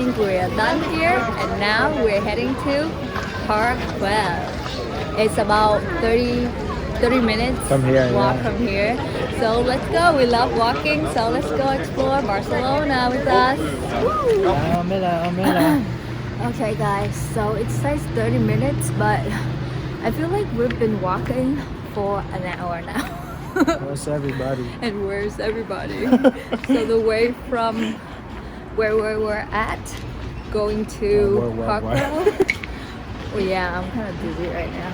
think we're done here, and now we're heading to Park Well. It's about 30 minutes From here, walk yeah. from here. So let's go. We love walking, so let's go explore Barcelona with us. Woo! Okay guys, so it says 30 minutes, but I feel like we've been walking for an hour now. Where's everybody? And where's everybody? So the way from where we were at going to Parkwell. Well, yeah, I'm kind of dizzy right now.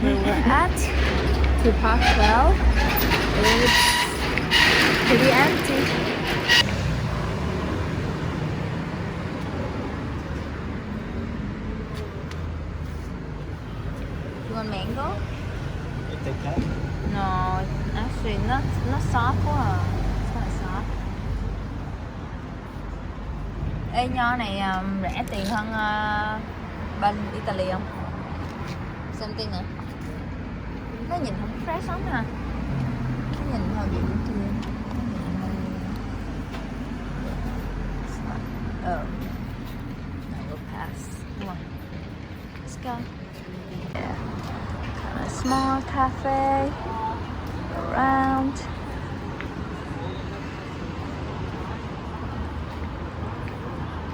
Where we're at to Parkwell, it's pretty empty. You want mango? Take that. No, actually not soft quá à. It's not soft. Ê, nho này rẻ tiền hơn bên Italy không? Something à? Nó nhìn không fresh lắm ha. Nó nhìn hơi bị kia. Oh. No, we'll pass. Come on. Let's go. Yeah. Kind of small cafe. Around.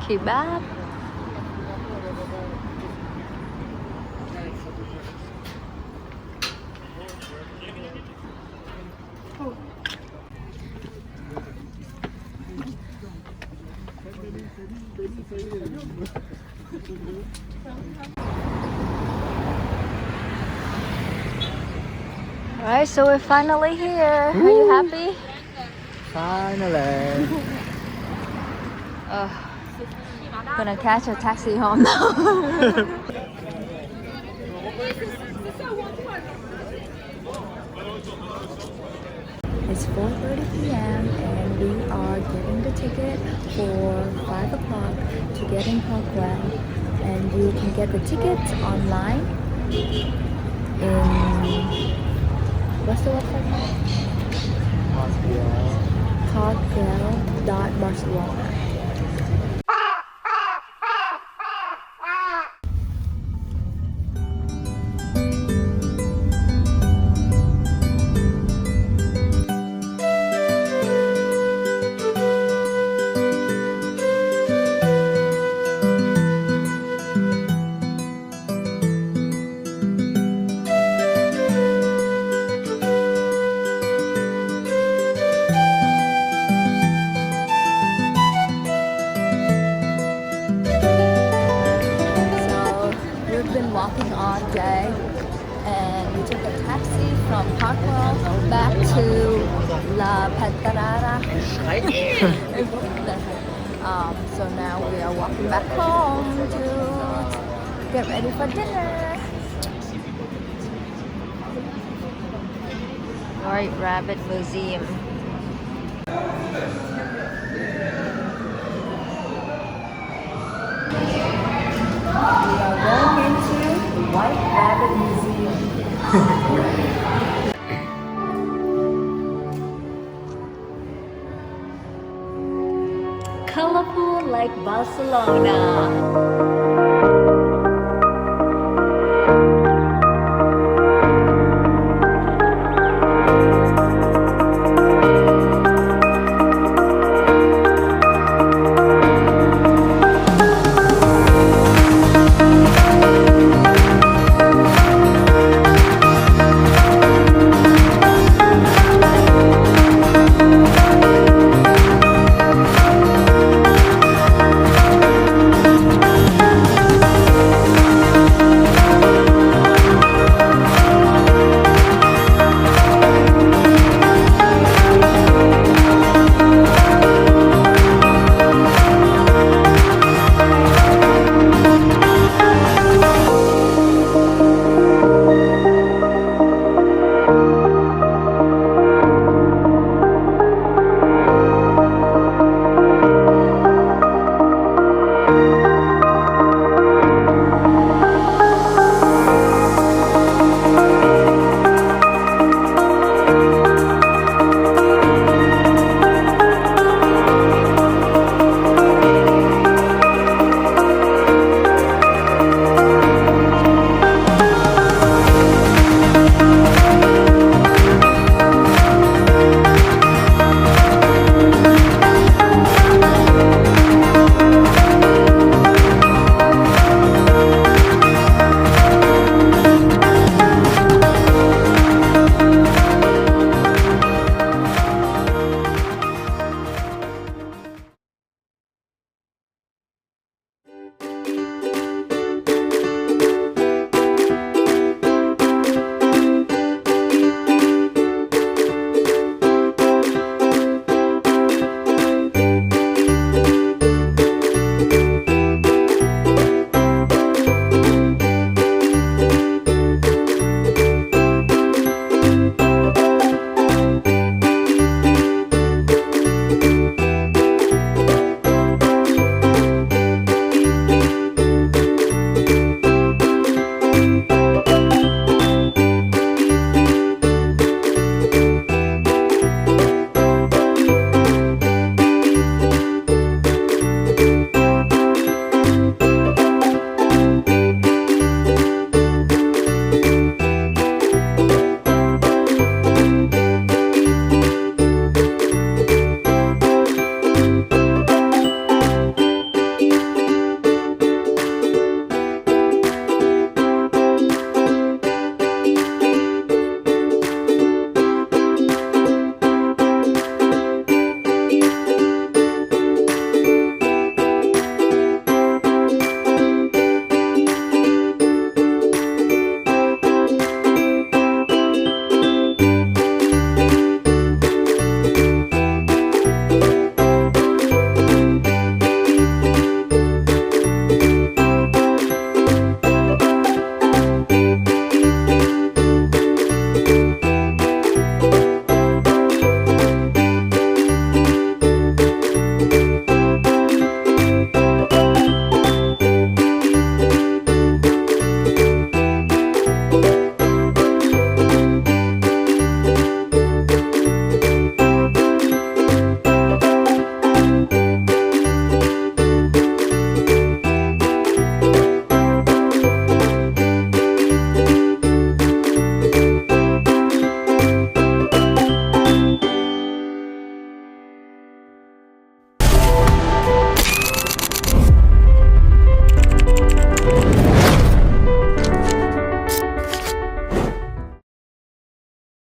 Kebab. Alright, so we're finally here. Are you happy? Finally. Gonna catch a taxi home now. It's 4:30 p.m. and we are getting the ticket for 5 o'clock to get in Parkwell. And you can get the tickets online in, what's the website called? Parkwell.Barcelona. Walking all day, and we took a taxi from Parkwell back to La Petarara. So now we are walking back home to get ready for dinner. White Rabbit Museum. We are going into White Rabbit Museum. Colorful like Barcelona.